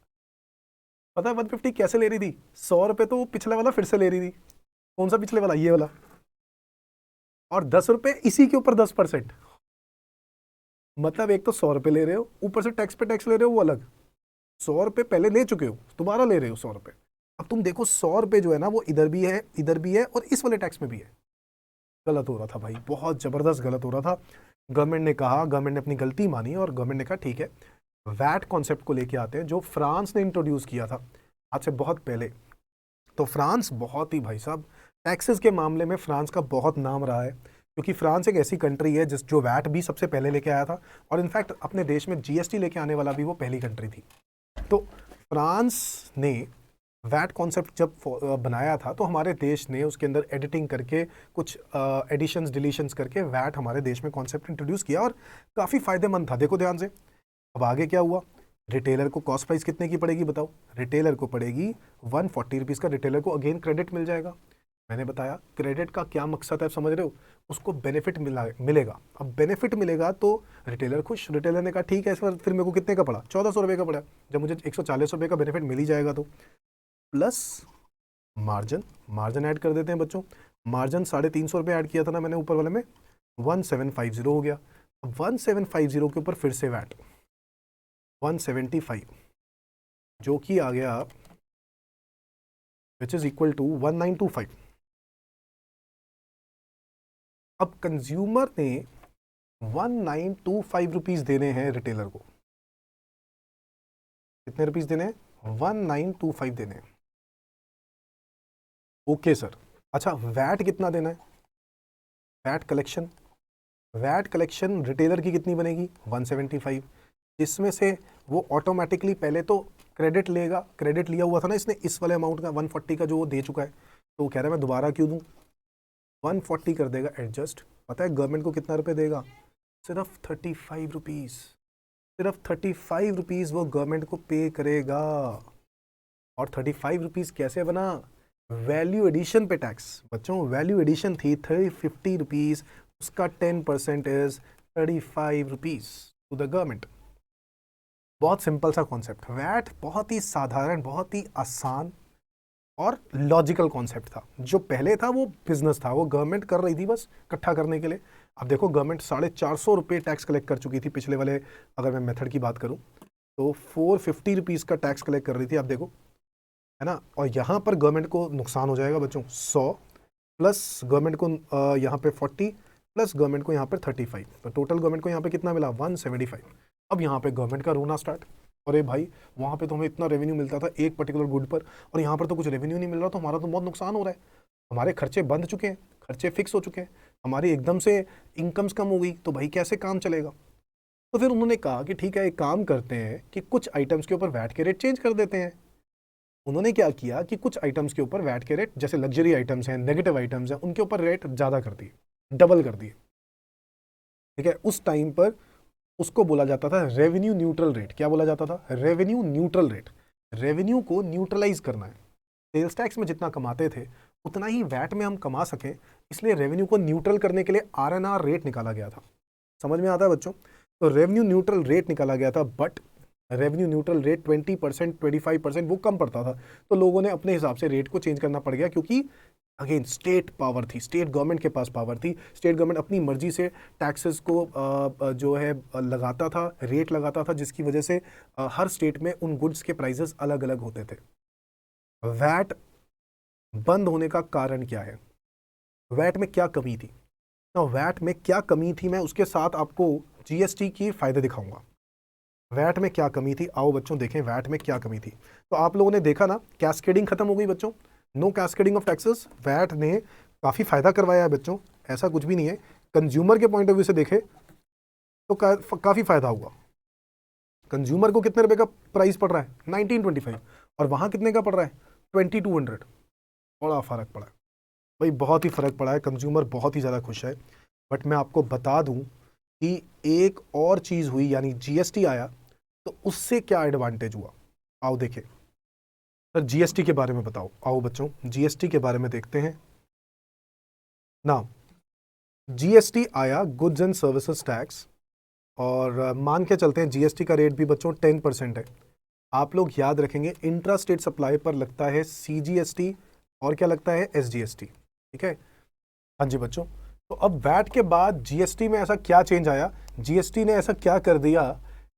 पता है 150 कैसे ले रही थी? 100 रुपये तो वो पिछले वाला फिर से ले रही थी। कौन सा पिछले वाला? ये वाला। और 10 रुपये इसी के ऊपर 10%। मतलब एक तो 100 रुपये ले रहे हो, ऊपर से टैक्स पे टैक्स ले रहे हो वो अलग। 100 रुपये पहले ले चुके हो, दोबारा ले रहे हो 100 रुपये। अब तुम देखो 100 रुपये जो है ना वो इधर भी है, इधर भी है, और इस वाले टैक्स में भी है। गलत हो रहा था भाई, बहुत जबरदस्त गलत हो रहा था। गवर्नमेंट ने कहा, गवर्नमेंट ने अपनी गलती मानी और गवर्नमेंट ने कहा ठीक है, वैट कॉन्सेप्ट को लेके आते हैं जो फ्रांस ने इंट्रोड्यूस किया था आज से बहुत पहले। तो फ्रांस बहुत ही भाई साहब टैक्सेस के मामले में फ्रांस का बहुत नाम रहा है, क्योंकि फ्रांस एक ऐसी कंट्री है जिस जो वैट भी सबसे पहले लेके आया था, और इनफैक्ट अपने देश में जीएसटी लेके आने वाला भी वो पहली कंट्री थी। तो फ्रांस ने वैट कॉन्सेप्ट जब बनाया था तो हमारे देश ने उसके अंदर एडिटिंग करके कुछ एडिशंस डिलीशंस करके वैट हमारे देश में कॉन्सेप्ट इंट्रोड्यूस किया, और काफ़ी फायदेमंद था। देखो ध्यान से, अब आगे क्या हुआ? रिटेलर को कॉस्ट प्राइस कितने की पड़ेगी बताओ? रिटेलर को पड़ेगी 140 रुपीज़ का। रिटेलर को अगेन क्रेडिट मिल जाएगा। मैंने बताया क्रेडिट का क्या मकसद है, आप समझ रहे हो? उसको बेनिफिट मिलेगा। अब बेनिफिट मिलेगा तो रिटेलर खुश। रिटेलर ने कहा ठीक है सर, फिर मेरे को कितने का पड़ा? 1400 रुपये का पड़ा। जब मुझे 140 रुपये का बेनिफिट मिल ही जाएगा तो प्लस मार्जिन, मार्जिन ऐड कर देते हैं बच्चों। मार्जिन 350 रुपये ऐड किया था ना मैंने ऊपर वाले में, 1750 हो गया। अब 1750 के ऊपर फिर से वैट 175, जो कि आ गया विच इज इक्वल टू 1925। अब कंज्यूमर ने 1925 रुपीज देने हैं रिटेलर को। कितने रुपीज देने हैं? 1925 देने हैं। Okay sir. अच्छा वैट कितना देना है? VAT collection, VAT collection retailer की कितनी बनेगी? 175, जिसमें से वो ऑटोमेटिकली पहले तो क्रेडिट लेगा। क्रेडिट लिया हुआ था ना इसने इस वाले अमाउंट का 140 का जो वो दे चुका है, तो वो कह रहा है मैं दोबारा क्यों दूं? 140 कर देगा एडजस्ट। पता है गवर्नमेंट को कितना रुपए देगा? सिर्फ 35 रुपीज़। सिर्फ 35 रुपीज़ वो गवर्नमेंट को पे करेगा। और 35 रुपीज़ कैसे बना? वैल्यू एडिशन पे टैक्स। बच्चों वैल्यू एडिशन थी 350 रुपीज़, उसका 10% is 35 rupees to the government. बहुत सिंपल सा कॉन्सेप्ट। वैट बहुत ही साधारण, बहुत ही आसान और लॉजिकल कॉन्सेप्ट था। जो पहले था वो बिजनेस था, वो गवर्नमेंट कर रही थी बस इकट्ठा करने के लिए। अब देखो गवर्नमेंट 450 रुपये टैक्स कलेक्ट कर चुकी थी पिछले वाले, अगर मैं मेथड की बात करूं तो 450 रुपीज़ का टैक्स कलेक्ट कर रही थी। अब देखो है ना, और यहाँ पर गवर्नमेंट को नुकसान हो जाएगा बच्चों 100 प्लस गवर्नमेंट को यहाँ पे 40 प्लस गवर्नमेंट को यहाँ पर 35, तो टोटल गवर्नमेंट को यहाँ पे कितना मिला? 175। अब यहाँ पे गवर्नमेंट का रोना स्टार्ट। अरे भाई वहाँ पे तो हमें इतना रेवेन्यू मिलता था एक पर्टिकुलर गुड पर, और यहाँ पर तो कुछ रेवेन्यू नहीं मिल रहा, तो हमारा तो बहुत नुकसान हो रहा है। हमारे खर्चे बंद चुके हैं, खर्चे फिक्स हो चुके हैं, हमारी एकदम से इनकम्स कम हो गई, तो भाई कैसे काम चलेगा? तो फिर उन्होंने कहा कि ठीक है एक काम करते हैं कि कुछ आइटम्स के ऊपर वैट के रेट चेंज कर देते हैं। उन्होंने क्या किया कि कुछ आइटम्स के ऊपर वैट के रेट, जैसे लग्जरी आइटम्स हैं, नेगेटिव आइटम्स हैं, उनके ऊपर रेट ज़्यादा कर दिए, डबल कर दिए। ठीक है, उस टाइम पर उसको बोला जाता था रेवेन्यू न्यूट्रल रेट। क्या बोला जाता था? Revenue neutral rate. रेवेन्यू को न्यूट्रलाइज करना है। सेल्स टैक्स में जितना कमाते थे उतना ही वैट में हम कमा सकें, इसलिए रेवेन्यू को न्यूट्रल करने के लिए आरएनआर रेट निकाला गया था। समझ में आता है बच्चों? तो रेवेन्यू न्यूट्रल रेट निकाला गया था, बट रेवेन्यू न्यूट्रल रेट 20%, 25% वो कम पड़ता था, तो लोगों ने अपने हिसाब से रेट को चेंज करना पड़ गया, क्योंकि अगेन स्टेट पावर थी, स्टेट गवर्नमेंट के पास पावर थी, स्टेट गवर्नमेंट अपनी मर्जी से टैक्सेस को जो है लगाता था, रेट लगाता था, जिसकी वजह से हर स्टेट में उन गुड्स के प्राइसेस अलग अलग होते थे। वैट बंद होने का कारण क्या है, वैट में क्या कमी थी? ना वैट में क्या कमी थी, मैं उसके साथ आपको जीएसटी की फायदे दिखाऊंगा। वैट में क्या कमी थी, आओ बच्चों देखें वैट में क्या कमी थी। तो आप लोगों ने देखा ना, कैस्केडिंग खत्म हो गई बच्चों, no cascading of taxes. VAT ने काफ़ी फायदा करवाया है बच्चों, ऐसा कुछ भी नहीं है। कंज्यूमर के पॉइंट ऑफ व्यू से देखे तो काफ़ी फायदा हुआ। कंज्यूमर को कितने रुपए का प्राइस पड़ रहा है? 1925, और वहाँ कितने का पड़ रहा है? 2200। बड़ा फ़र्क पड़ा है भाई, बहुत ही फ़र्क पड़ा है, कंज्यूमर बहुत ही ज़्यादा खुश है। बट मैं आपको बता दूं कि एक और चीज़ हुई, यानी जीएसटी आया, तो उससे क्या एडवांटेज हुआ, आओ देखें। सर जीएसटी के बारे में बताओ, आओ बच्चों जीएसटी के बारे में देखते हैं ना। जीएसटी आया, गुड्स एंड सर्विसेज टैक्स, और मान के चलते हैं जीएसटी का रेट भी बच्चों 10% है। आप लोग याद रखेंगे इंट्रा स्टेट सप्लाई पर लगता है सीजीएसटी, और क्या लगता है? एसजीएसटी, ठीक है। हाँ जी बच्चों, तो अब वैट के बाद जीएसटी में ऐसा क्या चेंज आया, जीएसटी ने ऐसा क्या कर दिया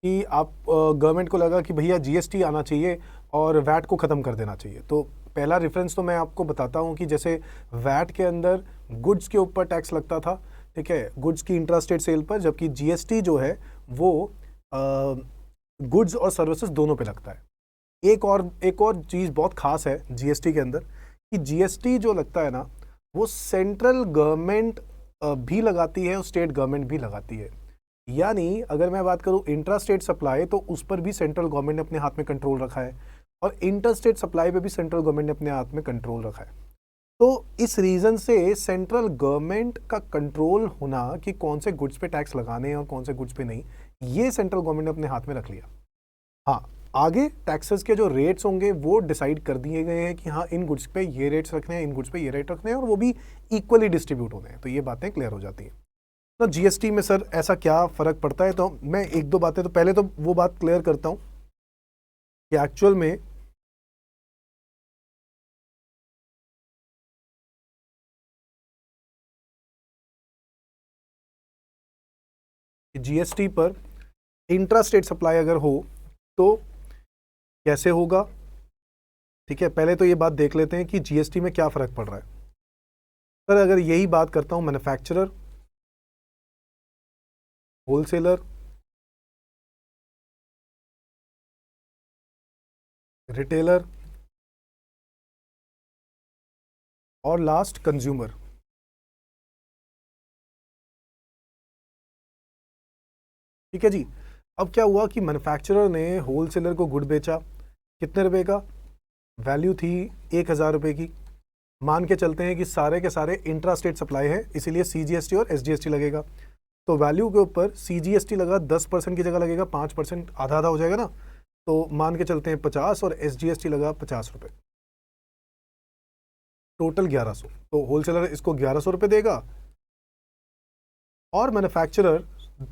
कि आप गवर्नमेंट को लगा कि भैया जीएसटी आना चाहिए और वैट को ख़त्म कर देना चाहिए। तो पहला रेफरेंस तो मैं आपको बताता हूँ कि जैसे वैट के अंदर गुड्स के ऊपर टैक्स लगता था, ठीक है, गुड्स की इंट्रा स्टेट सेल पर, जबकि जीएसटी जो है वो गुड्स और सर्विसेज दोनों पे लगता है। एक और चीज़ बहुत खास है जीएसटी के अंदर, कि जीएसटी जो लगता है ना, वो सेंट्रल गवर्नमेंट भी लगाती है और स्टेट गवर्नमेंट भी लगाती है। यानी अगर मैं बात करूं इंट्रा स्टेट सप्लाई, तो उस पर भी सेंट्रल गवर्नमेंट ने अपने हाथ में कंट्रोल रखा है, और इंटर स्टेट सप्लाई पे भी सेंट्रल गवर्नमेंट ने अपने हाथ में कंट्रोल रखा है। तो इस रीज़न से सेंट्रल गवर्नमेंट का कंट्रोल होना कि कौन से गुड्स पे टैक्स लगाने हैं और कौन से गुड्स पे नहीं, ये सेंट्रल गवर्नमेंट ने अपने हाथ में रख लिया। हाँ, आगे टैक्सेस के जो रेट्स होंगे वो डिसाइड कर दिए गए हैं कि हाँ इन गुड्स पे ये रेट्स रखने हैं, इन गुड्स पे ये रेट रखने हैं, और वो भी इक्वली डिस्ट्रीब्यूट होने हैं। तो ये बातें क्लियर हो जाती हैं। तो जीएसटी में सर ऐसा क्या फ़र्क पड़ता है, तो मैं एक दो बातें, तो पहले तो वो बात क्लियर करता हूँ कि एक्चुअल में जीएसटी पर इंट्रा स्टेट सप्लाई अगर हो तो कैसे होगा, ठीक है। पहले तो ये बात देख लेते हैं कि जीएसटी में क्या फ़र्क पड़ रहा है। सर अगर यही बात करता हूँ मैन्युफैक्चरर, होलसेलर, रिटेलर और लास्ट कंज्यूमर, ठीक है जी। अब क्या हुआ कि मैन्युफैक्चरर ने होलसेलर को गुड बेचा, कितने रुपए का? वैल्यू थी 1000 रुपये की। मान के चलते हैं कि सारे के सारे इंट्रा स्टेट सप्लाई है, इसीलिए सीजीएसटी और एसजीएसटी लगेगा। तो वैल्यू के ऊपर सीजीएसटी लगा 10% की जगह लगेगा 5%, आधा आधा हो जाएगा ना। तो मान के चलते हैं 50, और एसजीएसटी लगा 50 रुपये, टोटल 1100। तो होलसेलर इसको 1100 रुपये देगा, और मैन्युफैक्चरर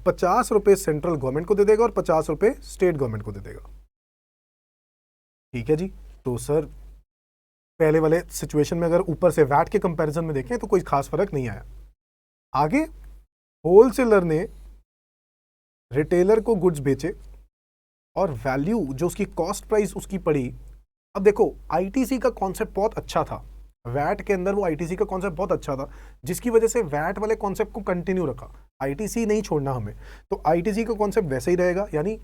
50 रुपये सेंट्रल गवर्नमेंट को दे देगा और 50 रुपये स्टेट गवर्नमेंट को दे देगा, ठीक है जी। तो सर पहले वाले सिचुएशन में अगर ऊपर से वैट के कंपैरिजन में देखें तो कोई खास फर्क नहीं आया। आगे होलसेलर ने रिटेलर को गुड्स बेचे, और वैल्यू जो उसकी कॉस्ट प्राइस उसकी पड़ी। अब देखो आईटीसी का कॉन्सेप्ट बहुत अच्छा था, वैट के अंदर वो आईटीसी का कॉन्सेप्ट बहुत अच्छा था, जिसकी वजह से वैट वाले कॉन्सेप्ट को कंटिन्यू रखा, आईटीसी नहीं छोड़ना हमें। तो आईटीसी का कॉन्सेप्ट वैसे ही रहेगा, यानी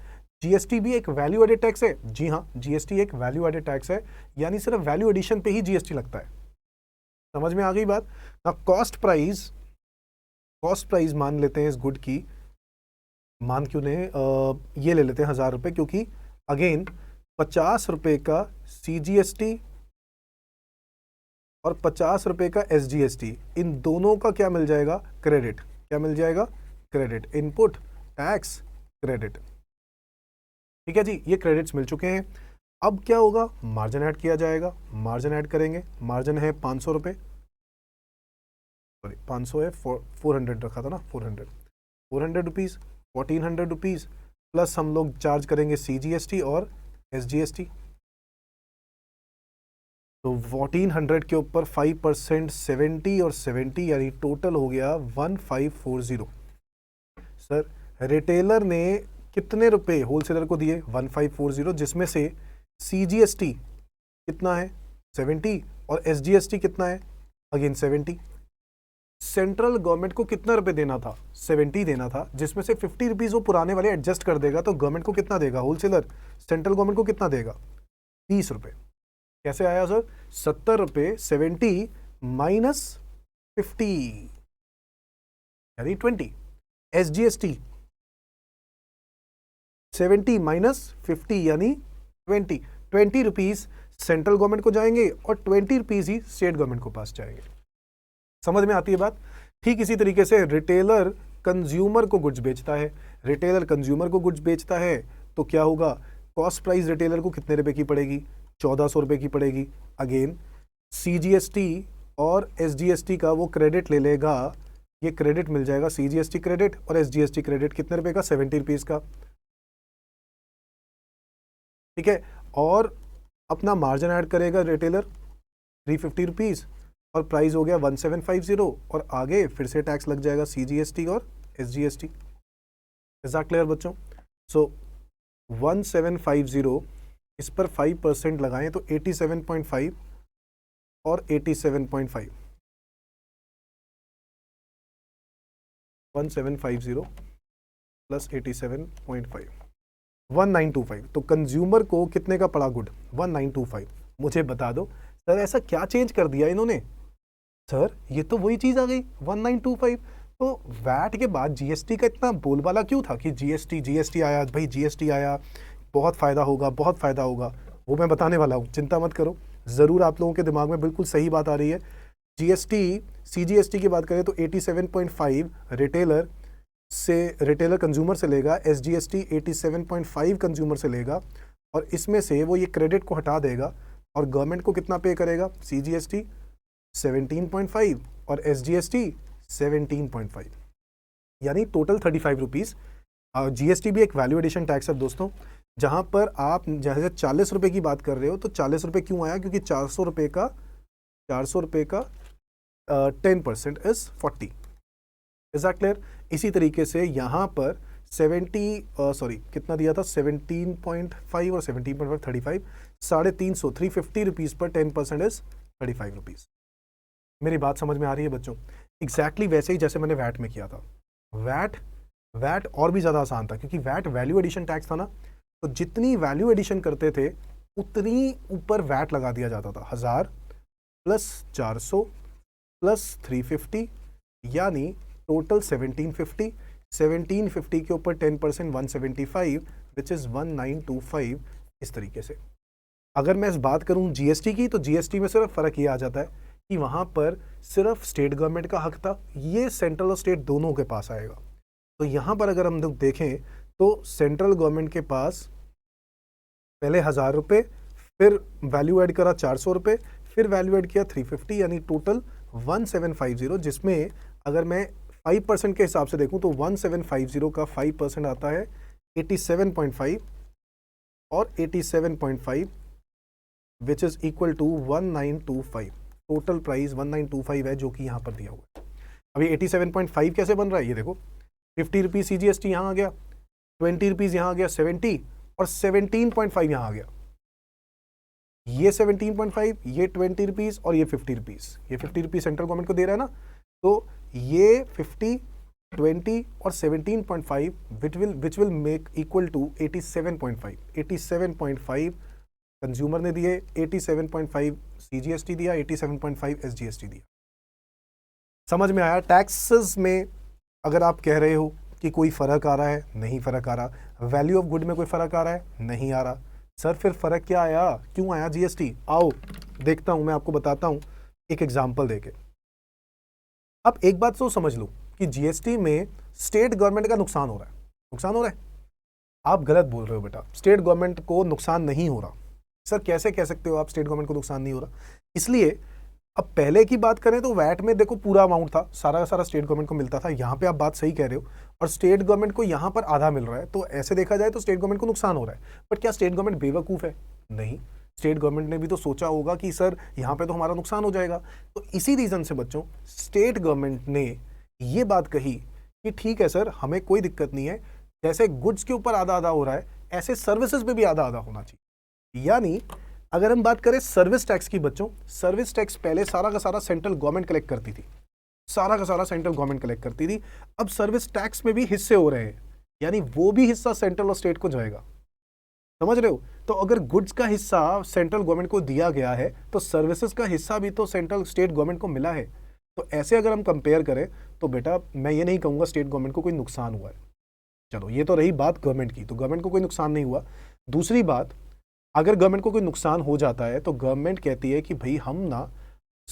जीएसटी भी एक वैल्यू एडेड टैक्स है। जी हाँ, जीएसटी एक वैल्यू एडेड टैक्स है, यानी सिर्फ वैल्यू एडिशन पे ही जीएसटी लगता है। समझ में आ गई बात ना। कॉस्ट प्राइस मान लेते हैं इस गुड की, मान क्यों ने ये ले लेते हैं 1000 रुपये, क्योंकि अगेन 50 रुपये का सीजीएसटी और 50 रुपये का एसजीएसटी, इन दोनों का क्या मिल जाएगा? क्रेडिट। क्या मिल जाएगा? क्रेडिट। इनपुट टैक्स क्रेडिट, ठीक है जी, ये क्रेडिट्स मिल चुके हैं। अब क्या होगा? मार्जिन ऐड किया जाएगा, मार्जिन ऐड करेंगे। मार्जिन है 500 रुपये, सॉरी 500 है, 400 रखा था ना, 400 रुपीज़, 1400 रुपीज़, प्लस हम लोग चार्ज करेंगे सीजीएसटी और एसजीएसटी। तो 1400 के ऊपर 5% 70 और 70 यानी टोटल हो गया 1540। सर रिटेलर ने कितने रुपए होलसेलर को दिए? 1540, जिसमें से CGST कितना है? 70 और SGST कितना है? अगेन 70। सेंट्रल गवर्नमेंट को कितना रुपए देना था? 70 देना था, जिसमें से 50 रुपीज वो पुराने वाले एडजस्ट कर देगा, तो गवर्नमेंट को कितना देगा? होलसेलर सेंट्रल गवर्नमेंट को कितना देगा? 30 रुपए। कैसे आया सर? 70 रुपए 70 माइनस 50 यानी 20। SGST 70 माइनस 50 यानी 20। 20 रुपीज सेंट्रल गवर्नमेंट को जाएंगे और 20 रुपीज ही स्टेट गवर्नमेंट को पास जाएंगे। समझ में आती है बात? ठीक इसी तरीके से रिटेलर कंज्यूमर को गुड्स बेचता है। रिटेलर कंज्यूमर को गुड्स बेचता है तो क्या होगा? कॉस्ट प्राइस रिटेलर को कितने रुपए की पड़ेगी? 1400 रुपए की पड़ेगी। अगेन CGST और SGST का वो क्रेडिट ले लेगा, ये क्रेडिट मिल जाएगा, CGST क्रेडिट और SGST क्रेडिट कितने रुपए का? 70 रुपीज का। ठीक है, और अपना मार्जिन ऐड करेगा रिटेलर 350 रुपीज और प्राइस हो गया 1750 और आगे फिर से टैक्स लग जाएगा CGST और SGST। इज दैट क्लियर बच्चों? सो 1750 इस पर 5% लगाएं तो 87.5 और 87.5, 1750 प्लस 87.5 1925। तो कंज्यूमर को कितने का पड़ा गुड? 1925। मुझे बता दो सर ऐसा क्या चेंज कर दिया इन्होंने? सर ये तो वही चीज आ गई 1925। तो वैट के बाद GST का इतना बोलबाला क्यों था कि GST आया भाई, GST आया, बहुत फायदा होगा, बहुत फायदा होगा। वो मैं बताने वाला हूँ, चिंता मत करो, जरूर आप लोगों के दिमाग में बिल्कुल सही बात आ रही है। CGST की बात करें तो 87.5 रिटेलर कंज्यूमर से लेगा, SGST 87.5 कंज्यूमर से लेगा और इसमें से वो ये क्रेडिट को हटा देगा और गवर्नमेंट को कितना पे करेगा? CGST 17.5 और SGST 17.5 यानी टोटल 35 रुपीज। GST भी एक वैल्यू एडिशन टैक्स है दोस्तों, जहां पर आप जैसे 40 रुपए की बात कर रहे हो तो 40 रुपए क्यों आया? क्योंकि 400 रुपए का 10% इज 40। Is that clear? इसी तरीके से यहां पर कितना दिया था? 17.5 और 17.5 35, 350 350 रुपीज पर 10% इज 35 रुपीज। मेरी बात समझ में आ रही है बच्चों? एग्जैक्टली वैसे ही जैसे मैंने वैट में किया था। वैट और भी ज्यादा आसान था क्योंकि वैट वैल्यू एडिशन टैक्स था ना, तो जितनी वैल्यू एडिशन करते थे उतनी ऊपर वैट लगा दिया जाता था। 1000 प्लस 400 प्लस 350 यानी टोटल 1750। 1750 के ऊपर 10% 175 विच इज 1925। इस तरीके से अगर मैं इस बात करूं GST की, तो GST में सिर्फ फर्क ये आ जाता है कि वहां पर सिर्फ स्टेट गवर्नमेंट का हक था, ये सेंट्रल और स्टेट दोनों के पास आएगा। तो यहां पर अगर हम लोग देखें तो सेंट्रल गवर्नमेंट के पास पहले 1000 रुपये, फिर वैल्यू ऐड करा 400 रुपये, फिर वैल्यू ऐड किया 350 यानी टोटल 1750, जिसमें अगर मैं 5% के हिसाब से देखूं तो 1750 का 5% आता है 87.5 और 87.5 which is equal to 1925। Total price 1925 है जो कि यहां पर दिया हुआ है। अभी 87.5 कैसे बन रहा है ये देखो, 50 रुपीज CGST यहां आ गया, 20 रुपीज यहां आ गया, 70 और 17.5 यहां आ गया। ये 17.5, ये 20 रुपीज और ये 50 रुपीज। ये 50 रुपीज सेंट्रल गवर्नमेंट को दे रहा है ना, तो ये 50, 20 और 17.5 which will make equal to 87.5। 87.5 consumer ने दिए, 87.5 CGST दिया, 87.5 SGST दिया। समझ में आया? टैक्सेस में अगर आप कह रहे हो कि कोई फर्क आ रहा है, नहीं फर्क आ रहा। वैल्यू ऑफ गुड में कोई फर्क आ रहा है, नहीं आ रहा। सर फिर फर्क क्या आया, क्यों आया GST? आओ देखता हूं, मैं आपको बताता हूं एक एग्जांपल देके। अब एक बात तो समझ लो कि GST में स्टेट गवर्नमेंट का नुकसान हो रहा है। नुकसान हो रहा है? आप गलत बोल रहे हो बेटा, स्टेट गवर्नमेंट को नुकसान नहीं हो रहा। सर कैसे कह सकते हो आप स्टेट गवर्नमेंट को नुकसान नहीं हो रहा? इसलिए अब पहले की बात करें तो वैट में देखो पूरा अमाउंट था, सारा का सारा स्टेट गवर्नमेंट को मिलता था। यहाँ पे आप बात सही कह रहे हो, और स्टेट गवर्नमेंट को यहाँ पर आधा मिल रहा है, तो ऐसे देखा जाए तो स्टेट गवर्नमेंट को नुकसान हो रहा है। बट क्या स्टेट गवर्नमेंट बेवकूफ़ है? नहीं, स्टेट गवर्नमेंट ने भी तो सोचा होगा कि सर यहाँ पे तो हमारा नुकसान हो जाएगा। तो इसी रीजन से बच्चों स्टेट गवर्नमेंट ने ये बात कही कि ठीक है सर, हमें कोई दिक्कत नहीं है, जैसे गुड्स के ऊपर आधा आधा हो रहा है ऐसे सर्विसेज पे भी आधा आधा होना चाहिए। यानी अगर हम बात करें सर्विस टैक्स की बच्चों, सर्विस टैक्स पहले सारा का सारा सेंट्रल गवर्नमेंट कलेक्ट करती थी, सारा का सारा सेंट्रल गवर्नमेंट कलेक्ट करती थी। अब सर्विस टैक्स में भी हिस्से हो रहे हैं, यानी वो भी हिस्सा सेंट्रल और स्टेट को जाएगा। समझ रहे हो? तो अगर गुड्स का हिस्सा सेंट्रल गवर्नमेंट को दिया गया है तो सर्विसेज का हिस्सा भी तो सेंट्रल स्टेट गवर्नमेंट को मिला है। तो ऐसे अगर हम कंपेयर करें तो बेटा मैं ये नहीं कहूँगा स्टेट गवर्नमेंट को कोई नुकसान हुआ है। चलो ये तो रही बात गवर्नमेंट की, तो गवर्नमेंट को कोई नुकसान नहीं हुआ। दूसरी बात, अगर गवर्नमेंट को कोई नुकसान हो जाता है तो गवर्नमेंट कहती है कि भाई हम ना,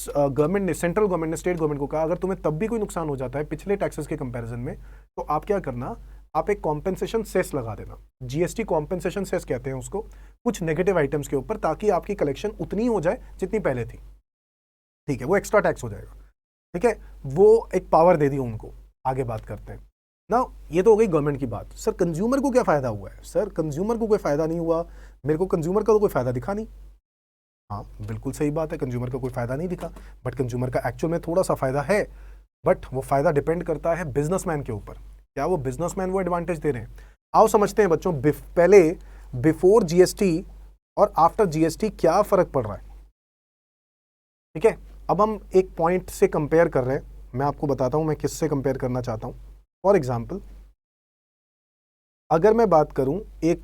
गवर्नमेंट ने, सेंट्रल गवर्नमेंट ने स्टेट गवर्नमेंट को कहा अगर तुम्हें तब भी कोई नुकसान हो जाता है पिछले टैक्सेस के कंपैरिजन में, तो आप क्या करना, आप एक कॉम्पेंसेशन सेस लगा देना। जीएसटी कॉम्पेंसेशन सेस कहते हैं उसको, कुछ नेगेटिव आइटम्स के ऊपर, ताकि आपकी कलेक्शन उतनी हो जाए जितनी पहले थी। ठीक है, वो एक्स्ट्रा टैक्स हो जाएगा। ठीक है, वो एक पावर दे दी उनको। आगे बात करते हैं ना, ये तो हो गई गवर्नमेंट की बात। सर कंज्यूमर को क्या फायदा हुआ है? सर कंज्यूमर को कोई फायदा नहीं हुआ, मेरे को कंज्यूमर का तो कोई फायदा दिखा नहीं। हाँ बिल्कुल सही बात है, कंज्यूमर का कोई फायदा नहीं दिखा, बट कंज्यूमर का एक्चुअल में थोड़ा सा फायदा है, बट वो फायदा डिपेंड करता है बिजनेसमैन के ऊपर। क्या वो बिजनेसमैन वो एडवांटेज दे रहे हैं? आओ समझते हैं बच्चों, पहले बिफोर जीएसटी और आफ्टर जीएसटी क्या फर्क पड़ रहा है। ठीक है, अब हम एक पॉइंट से कंपेयर कर रहे हैं, मैं आपको बताता हूं मैं किससे कंपेयर करना चाहता हूं। फॉर एग्जाम्पल, अगर मैं बात करूं एक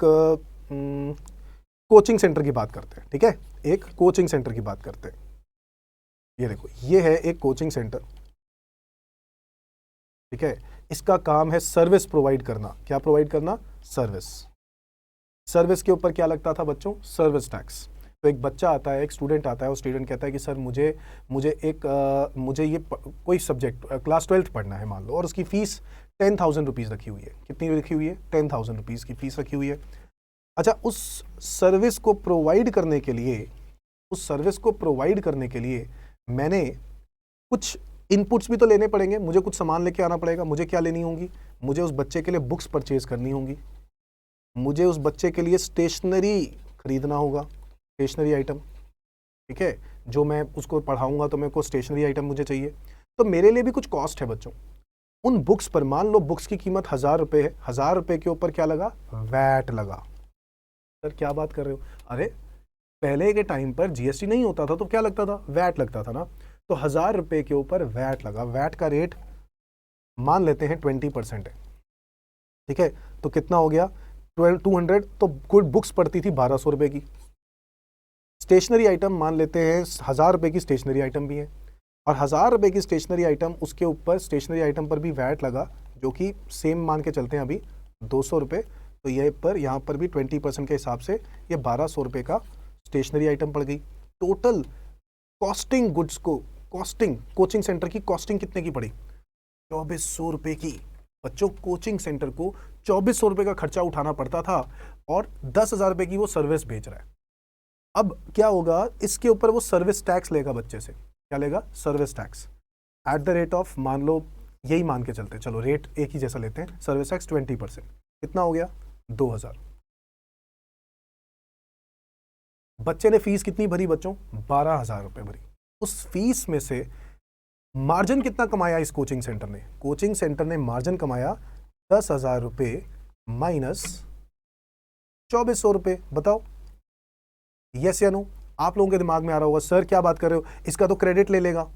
कोचिंग सेंटर की बात करते हैं। ठीक है, एक कोचिंग सेंटर की बात करते हैं। ये देखो, ये है एक कोचिंग सेंटर। ठीक है, इसका काम है सर्विस प्रोवाइड करना। क्या प्रोवाइड करना? सर्विस। सर्विस के ऊपर क्या लगता था बच्चों? Service tax. तो एक बच्चा आता है, एक स्टूडेंट आता है, वो स्टूडेंट कहता है कि सर मुझे ये कोई सब्जेक्ट क्लास 12th पढ़ना है मान लो, और उसकी फीस 10,000 रुपीज़ रखी हुई है। कितनी रखी हुई है? 10,000 रुपीज़ की फीस रखी हुई है। अच्छा, उस सर्विस को प्रोवाइड करने के लिए मैंने कुछ इनपुट्स भी तो लेने पड़ेंगे, मुझे कुछ सामान लेके आना पड़ेगा। मुझे क्या लेनी होंगी? मुझे उस बच्चे के लिए बुक्स परचेज करनी होंगी, मुझे उस बच्चे के लिए स्टेशनरी खरीदना होगा, स्टेशनरी आइटम। ठीक है, जो मैं उसको पढ़ाऊंगा तो मेरे को स्टेशनरी आइटम मुझे चाहिए, तो मेरे लिए भी कुछ कॉस्ट है बच्चों। उन बुक्स पर, मान लो बुक्स की कीमत 1,000 रुपये है, 1,000 रुपये के ऊपर क्या लगा? वैट लगा। सर क्या बात कर रहे हो? अरे पहले के टाइम पर जीएसटी नहीं होता था तो क्या लगता था? वैट लगता था ना। तो 1,000 रुपये के ऊपर वैट लगा। वैट का रेट मान लेते हैं 20% है। ठीक है, तो कितना हो गया? 200। तो गुड बुक्स पड़ती थी 1,200 रुपये की। स्टेशनरी आइटम मान लेते हैं 1,000 रुपये की स्टेशनरी आइटम भी है, और 1,000 रुपये की स्टेशनरी आइटम, उसके ऊपर स्टेशनरी आइटम पर भी वैट लगा, जो कि सेम मान के चलते हैं अभी 200 रुपये। तो ये पर यहाँ पर भी 20% के हिसाब से ये 1,200 रुपये का स्टेशनरी आइटम पड़ गई। टोटल कॉस्टिंग गुड्स को, कॉस्टिंग कोचिंग सेंटर की कॉस्टिंग कितने की पड़ी? 2,400 रुपये की। बच्चों कोचिंग सेंटर को 2,400 रुपये का खर्चा उठाना पड़ता था, और 10,000 रुपये की वो सर्विस बेच रहा है। अब क्या होगा? इसके ऊपर वो सर्विस टैक्स लेगा बच्चे से। क्या लेगा? Service tax at the rate of, मान लो यही मान के चलते हैं, चलो रेट एक ही जैसा लेते हैं, सर्विस टैक्स 20%। कितना हो गया? 2,000। बच्चे ने फीस कितनी भरी बच्चों? 12,000 रुपये भरी। उस फीस में से मार्जिन कितना कमाया इस कोचिंग सेंटर ने? कोचिंग सेंटर ने मार्जिन कमाया 10,000 रुपये माइनस 2,400 रुपये। बताओ यस या नो? आप लोगों के दिमाग में आ रहा होगा सर क्या बात कर रहे हो, इसका तो क्रेडिट ले लेगा,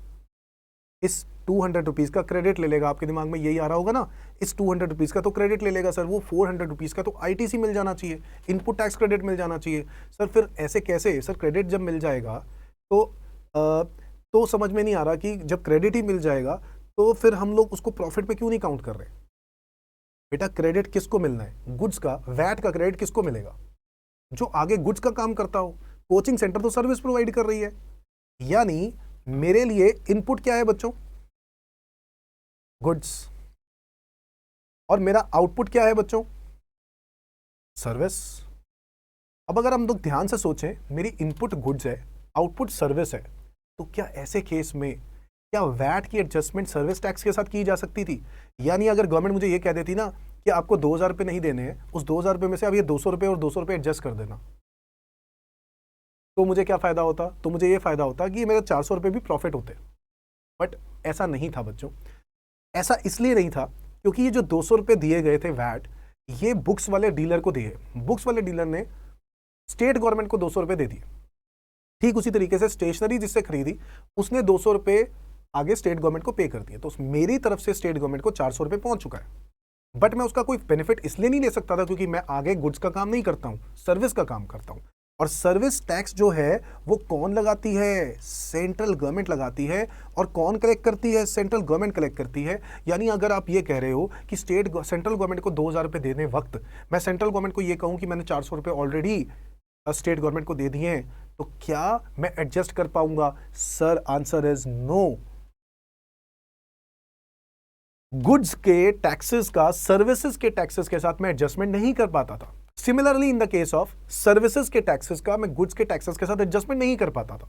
इस 200 रुपीज़ का क्रेडिट ले लेगा। आपके दिमाग में यही आ रहा होगा ना, इस 200 रुपीज़ का तो क्रेडिट ले लेगा सर, वो 400 रुपीज़ का तो आईटीसी मिल जाना चाहिए, इनपुट टैक्स क्रेडिट मिल जाना चाहिए। सर फिर ऐसे कैसे? सर क्रेडिट जब मिल जाएगा तो समझ में नहीं आ रहा कि जब क्रेडिट ही मिल जाएगा तो फिर हम लोग उसको प्रॉफिट पे क्यों नहीं काउंट कर रहे? बेटा क्रेडिट किसको मिलना है? गुड्स का। वैट का क्रेडिट किसको मिलेगा? जो आगे गुड्स का काम करता हो। कोचिंग सेंटर तो सर्विस प्रोवाइड कर रही है, यानी मेरे लिए इनपुट क्या है बच्चों? गुड्स। और मेरा आउटपुट क्या है बच्चों? सर्विस। अब अगर हम लोग ध्यान से सोचें, मेरी इनपुट गुड्स है, आउटपुट सर्विस है, तो क्या ऐसे केस में क्या वैट की एडजस्टमेंट सर्विस टैक्स के साथ की जा सकती थी? यानी अगर गवर्नमेंट मुझे ये कह देती ना कि आपको 2,000 रुपये नहीं देने हैं, उस 2,000 रुपये में से अब ये 200 रुपये और 200 रुपये एडजस्ट कर देना, तो मुझे क्या फ़ायदा होता? तो मुझे ये फ़ायदा होता कि मेरे 400 रुपये भी प्रॉफिट होते। बट ऐसा नहीं था बच्चों। ऐसा इसलिए नहीं था क्योंकि ये जो 200 रुपये दिए गए थे वैट, ये बुक्स वाले डीलर को दिए। बुक्स वाले डीलर ने स्टेट गवर्नमेंट को 200 रुपये दे दिए। ठीक उसी तरीके से स्टेशनरी जिससे खरीदी उसने 200 रुपये आगे स्टेट गवर्नमेंट को पे कर दिए। तो मेरी तरफ से स्टेट गवर्नमेंट को 400 रुपये पहुंच चुका है। बट मैं उसका कोई बेनिफिट इसलिए नहीं ले सकता था क्योंकि मैं आगे गुड्स का काम नहीं करता हूं, सर्विस का काम करता हूं। और सर्विस टैक्स जो है वो कौन लगाती है? सेंट्रल गवर्नमेंट लगाती है। और कौन कलेक्ट करती है? सेंट्रल गवर्नमेंट कलेक्ट करती है। यानी अगर आप ये कह रहे हो कि सेंट्रल गवर्नमेंट को 2000 रुपये देने वक्त मैं सेंट्रल गवर्नमेंट को ये कहूं कि मैंने 400 रुपये ऑलरेडी स्टेट गवर्नमेंट को दे दिए हैं, तो क्या मैं एडजस्ट कर पाऊंगा? Sir, answer is no. Goods के टैक्सेस का सर्विसेज के टैक्सेस के साथ मैं एडजस्टमेंट नहीं कर पाता था। Similarly in the case of services के टैक्सेस का मैं गुड्स के टैक्सेस के साथ एडजस्टमेंट नहीं कर पाता था।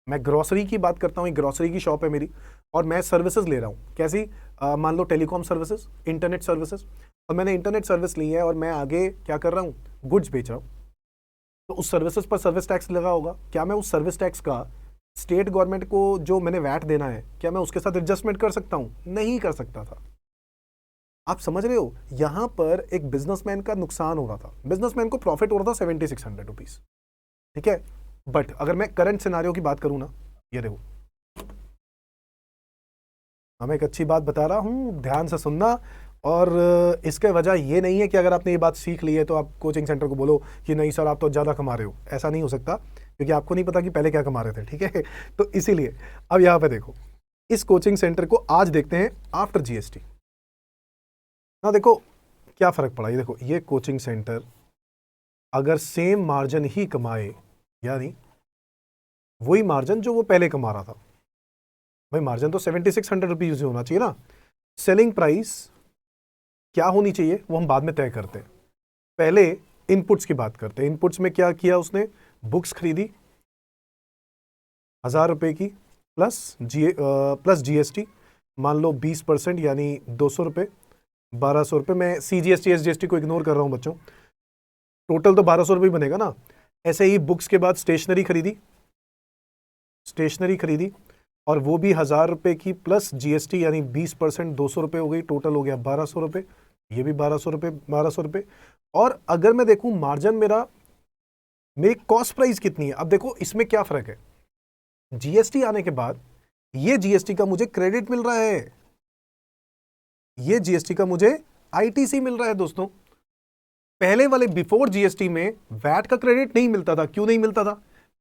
मैं ग्रोसरी की बात करता हूं, एक ग्रोसरी की शॉप है मेरी और मैं सर्विसेज ले रहा हूं। कैसी? मान लो टेलीकॉम सर्विसेज, इंटरनेट सर्विसेज। और मैंने इंटरनेट सर्विस ली है और मैं आगे क्या कर रहा हूं? गुड्स बेच रहा हूं। तो उस सर्विसेज पर सर्विस टैक्स लगा होगा। क्या मैं उस सर्विस टैक्स का स्टेट गवर्नमेंट को जो मैंने वैट देना है, क्या मैं उसके साथ एडजस्टमेंट कर सकता हूं? नहीं कर सकता था। आप समझ रहे हो? यहां पर एक बिजनेसमैन का नुकसान हो रहा था। बिजनेसमैन को प्रॉफिट हो रहा था 7600 रुपीज, ठीक है। बट अगर मैं करंट सिनारियो की बात करूं ना, ये देखो, मैं एक अच्छी बात बता रहा हूं, ध्यान से सुनना। और इसके वजह ये नहीं है कि अगर आपने ये बात सीख ली है तो आप कोचिंग सेंटर को बोलो कि नहीं सर आप तो ज़्यादा कमा रहे हो। ऐसा नहीं हो सकता क्योंकि आपको नहीं पता कि पहले क्या कमा रहे थे, ठीक है। तो इसीलिए अब यहाँ पे देखो, इस कोचिंग सेंटर को आज देखते हैं आफ्टर जीएसटी ना। देखो क्या फ़र्क पड़ा। ये देखो, ये कोचिंग सेंटर अगर सेम मार्जिन ही कमाए, यानी वही मार्जिन जो वो पहले कमा रहा था, भाई मार्जिन तो 7600 रुपीज़ होना चाहिए ना। सेलिंग प्राइस क्या होनी चाहिए वो हम बाद में तय करते हैं, पहले इनपुट्स की बात करते हैं। इनपुट्स में क्या किया उसने? बुक्स खरीदी 1000 रुपये की प्लस जीएसटी, मान लो 20% यानी 200 रुपये, 1200 रुपये। मैं CGST SGST को इग्नोर कर रहा हूं बच्चों, टोटल तो 1200 रुपये बनेगा ना। ऐसे ही बुक्स के बाद स्टेशनरी खरीदी और वो भी 1000 रुपये की प्लस जीएसटी यानी 20% 200 रुपये हो गई, टोटल हो गया 1200 रुपये। ये भी 1200 रुपये। और अगर मैं देखूं मार्जिन मेरी कॉस्ट प्राइस कितनी है, अब देखो इसमें क्या फर्क है। जीएसटी आने के बाद ये जीएसटी का मुझे क्रेडिट मिल रहा है, ये जीएसटी का मुझे आईटीसी मिल रहा है दोस्तों। पहले वाले बिफोर जीएसटी में वैट का क्रेडिट नहीं मिलता था। क्यों नहीं मिलता था?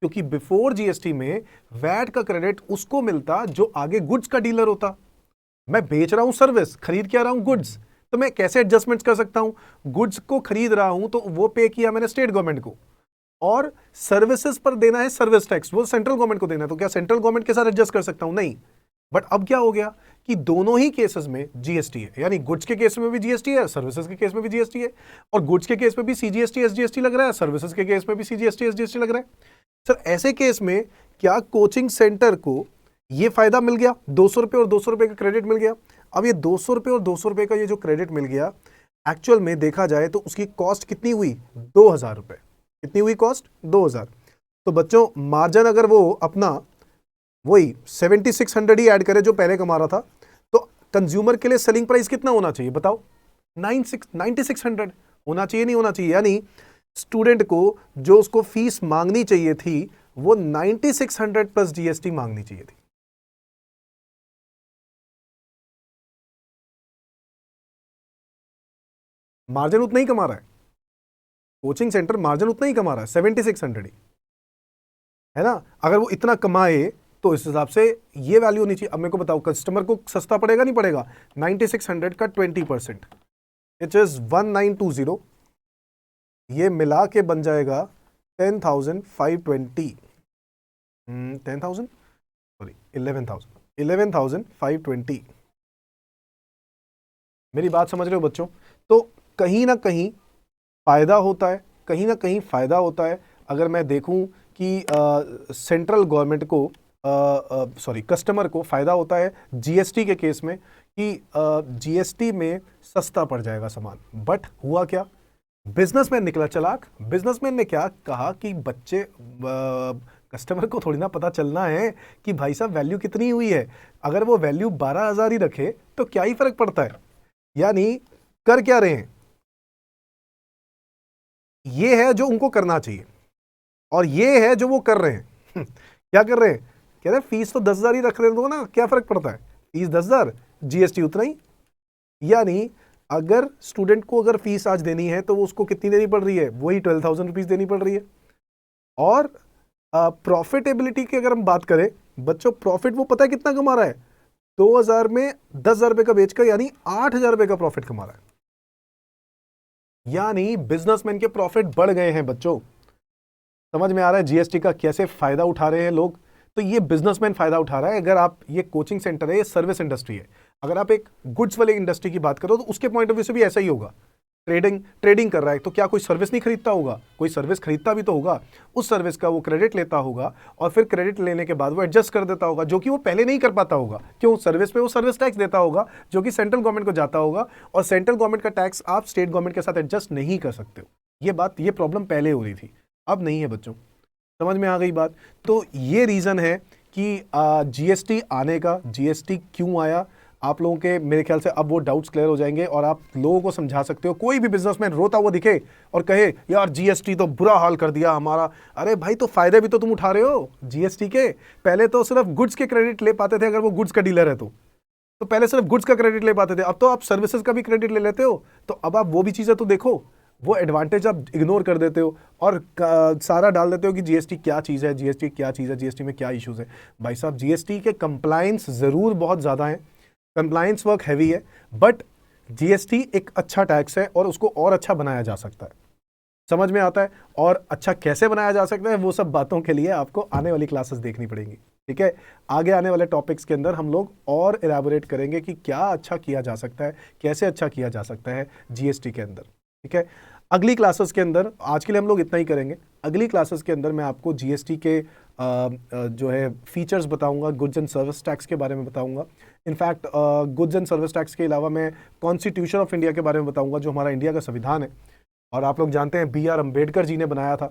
क्योंकि बिफोर जीएसटी में वैट का क्रेडिट उसको मिलता जो आगे गुड्स का डीलर होता। मैं बेच रहा हूं सर्विस, खरीद के आ रहा हूं गुड्स, तो मैं कैसे एडजस्टमेंट कर सकता हूं? गुड्स को खरीद रहा हूं तो वो पे किया मैंने स्टेट गवर्नमेंट को, और सर्विसेज पर देना है सर्विस टैक्स, वो सेंट्रल गवर्नमेंट को देना है। तो क्या सेंट्रल गवर्नमेंट के साथ एडजस्ट कर सकता हूं? नहीं। बट अब क्या हो गया कि दोनों ही केसेस में जीएसटी है, यानी गुड्स के केस में भी जीएसटी है, सर्विसेज के केस में भी जीएसटी है। और गुड्स के केस में भी सीजीएसटी एसजीएसटी लग रहा है, सर्विसेज के केस में भी सीजीएसटी एसजीएसटी लग रहा है। सर ऐसे केस में क्या कोचिंग सेंटर को ये फायदा मिल गया? 200 रुपये और 200 रुपये का क्रेडिट मिल गया। अब ये 200 रुपये और 200 रुपये का ये जो क्रेडिट मिल गया, एक्चुअल में देखा जाए तो उसकी कॉस्ट कितनी हुई? 2000 रुपये। कितनी हुई कॉस्ट? 2000। तो बच्चों मार्जिन अगर वो अपना वही 7600 ही ऐड करे जो पहले कमा रहा था, तो कंज्यूमर के लिए सेलिंग प्राइस कितना होना चाहिए बताओ? 9600 होना चाहिए, नहीं होना चाहिए? यानी स्टूडेंट को जो उसको फीस मांगनी चाहिए थी वो 9600 प्लस जीएसटी मांगनी चाहिए थी। मार्जिन उतना ही कमा रहा है कोचिंग सेंटर, मार्जिन उतना ही कमा रहा है 7600 ही, है ना। अगर वो इतना कमाए तो इस हिसाब से ये वैल्यू होनी चाहिए। अब मेरे को बताओ कस्टमर को सस्ता पड़ेगा नहीं पड़ेगा? 9600 का 20% इट इज 1920, ये मिला के बन जाएगा 10,520, 10,000 सॉरी 11,520। मेरी बात समझ रहे हो बच्चों? तो कहीं ना कहीं फायदा होता है, कहीं ना कहीं फायदा होता है। अगर मैं देखूं कि सेंट्रल गवर्नमेंट को सॉरी कस्टमर को फायदा होता है जीएसटी के केस में कि जीएसटी में सस्ता पड़ जाएगा सामान। बट हुआ क्या? बिजनेसमैन निकला चालाक। बिजनेसमैन ने क्या कहा कि बच्चे कस्टमर को थोड़ी ना पता चलना है कि भाई साहब वैल्यू कितनी हुई है, अगर वो वैल्यू 12,000 ही रखे तो क्या ही फर्क पड़ता है। यानी कर क्या रहे हैं, ये है जो उनको करना चाहिए और ये है जो वो कर रहे हैं। क्या कर रहे हैं, कह रहे हैं फीस तो 10,000 ही रख रहे दो ना, क्या फर्क पड़ता है, फीस 10,000, जीएसटी उतना ही। यानी अगर स्टूडेंट को अगर फीस आज देनी है तो वो उसको कितनी देनी पड़ रही है, वही 12,000 रुपीज देनी पड़ रही है। और प्रॉफिटेबिलिटी की अगर हम बात करें, बच्चों प्रॉफिट वो पता है कितना कमा रहा है, 2,000 में 10,000 रुपए का बेचकर यानी 8,000 रुपए का प्रॉफिट कमा रहा है। यानी बिजनेसमैन के प्रॉफिट बढ़ गए हैं बच्चों। समझ में आ रहा है जीएसटी का कैसे फायदा उठा रहे हैं लोग। तो ये बिजनेसमैन फायदा उठा रहा है। अगर आप, ये कोचिंग सेंटर है, ये सर्विस इंडस्ट्री है, अगर आप एक गुड्स वाले इंडस्ट्री की बात करो तो उसके पॉइंट ऑफ व्यू से भी ऐसा ही होगा। ट्रेडिंग कर रहा है तो क्या कोई सर्विस नहीं खरीदता होगा, कोई सर्विस खरीदता भी तो होगा, उस सर्विस का वो क्रेडिट लेता होगा और फिर क्रेडिट लेने के बाद वो एडजस्ट कर देता होगा, जो कि वो पहले नहीं कर पाता होगा। क्यों, सर्विस पे वो सर्विस टैक्स देता होगा जो कि सेंट्रल गवर्नमेंट को जाता होगा, और सेंट्रल गवर्नमेंट का टैक्स आप स्टेट गवर्नमेंट के साथ एडजस्ट नहीं कर सकते हो। ये प्रॉब्लम पहले हो रही थी, अब नहीं है बच्चों। समझ में आ गई बात। तो ये रीजन है कि जीएसटी आने का, जीएसटी क्यों आया, आप लोगों के मेरे ख्याल से अब वो डाउट्स क्लियर हो जाएंगे और आप लोगों को समझा सकते हो। कोई भी बिजनेसमैन रोता हुआ दिखे और कहे यार जीएसटी तो बुरा हाल कर दिया हमारा, अरे भाई तो फायदे भी तो तुम उठा रहे हो जीएसटी के। पहले तो सिर्फ गुड्स के क्रेडिट ले पाते थे, अगर वो गुड्स का डीलर है तो पहले सिर्फ गुड्स का क्रेडिट ले पाते थे, अब तो आप सर्विसेज का भी क्रेडिट ले लेते हो। तो अब आप वो भी चीजें तो देखो, वो एडवांटेज आप इग्नोर कर देते हो और सारा डाल देते हो कि जीएसटी क्या चीज़ है, जीएसटी क्या चीज़ है, जीएसटी में क्या इश्यूज है। भाई साहब जीएसटी के कंप्लायंस ज़रूर बहुत ज़्यादा है, कंप्लायंस वर्क हैवी है, बट जीएसटी एक अच्छा टैक्स है और उसको और अच्छा बनाया जा सकता है। समझ में आता है। और अच्छा कैसे बनाया जा सकता है, वो सब बातों के लिए आपको आने वाली क्लासेस देखनी पड़ेंगी। ठीक है, आगे आने वाले टॉपिक्स के अंदर हम लोग और इलैबोरेट करेंगे कि क्या अच्छा किया जा सकता है, कैसे अच्छा किया जा सकता है जीएसटी के अंदर। ठीक है, अगली क्लासेस के अंदर, आज के लिए हम लोग इतना ही करेंगे। अगली क्लासेस के अंदर मैं आपको जीएसटी के जो है फीचर्स बताऊंगा, गुड्स एंड सर्विस टैक्स के बारे में बताऊंगा। In fact goods and service tax के अलावा मैं कॉन्स्टिट्यूशन ऑफ इंडिया के बारे में बताऊंगा, जो हमारा इंडिया का संविधान है। और आप लोग जानते हैं बी आर अम्बेडकर जी ने बनाया था।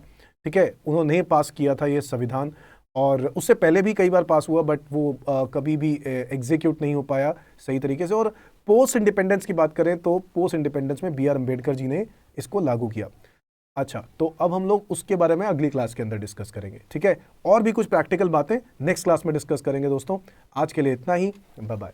ठीक है, उन्होंने पास किया था ये संविधान, और उससे पहले भी कई बार पास हुआ, बट वो कभी भी एग्जीक्यूट नहीं हो पाया सही तरीके से। और पोस्ट इंडिपेंडेंस की बात करें तो पोस्ट इंडिपेंडेंस में बी आर अम्बेडकर जी ने इसको लागू किया। अच्छा, तो अब हम लोग उसके बारे में अगली क्लास के अंदर डिस्कस करेंगे। ठीक है, और भी कुछ प्रैक्टिकल बातें नेक्स्ट क्लास में डिस्कस करेंगे दोस्तों। आज के लिए इतना ही, बाय बाय।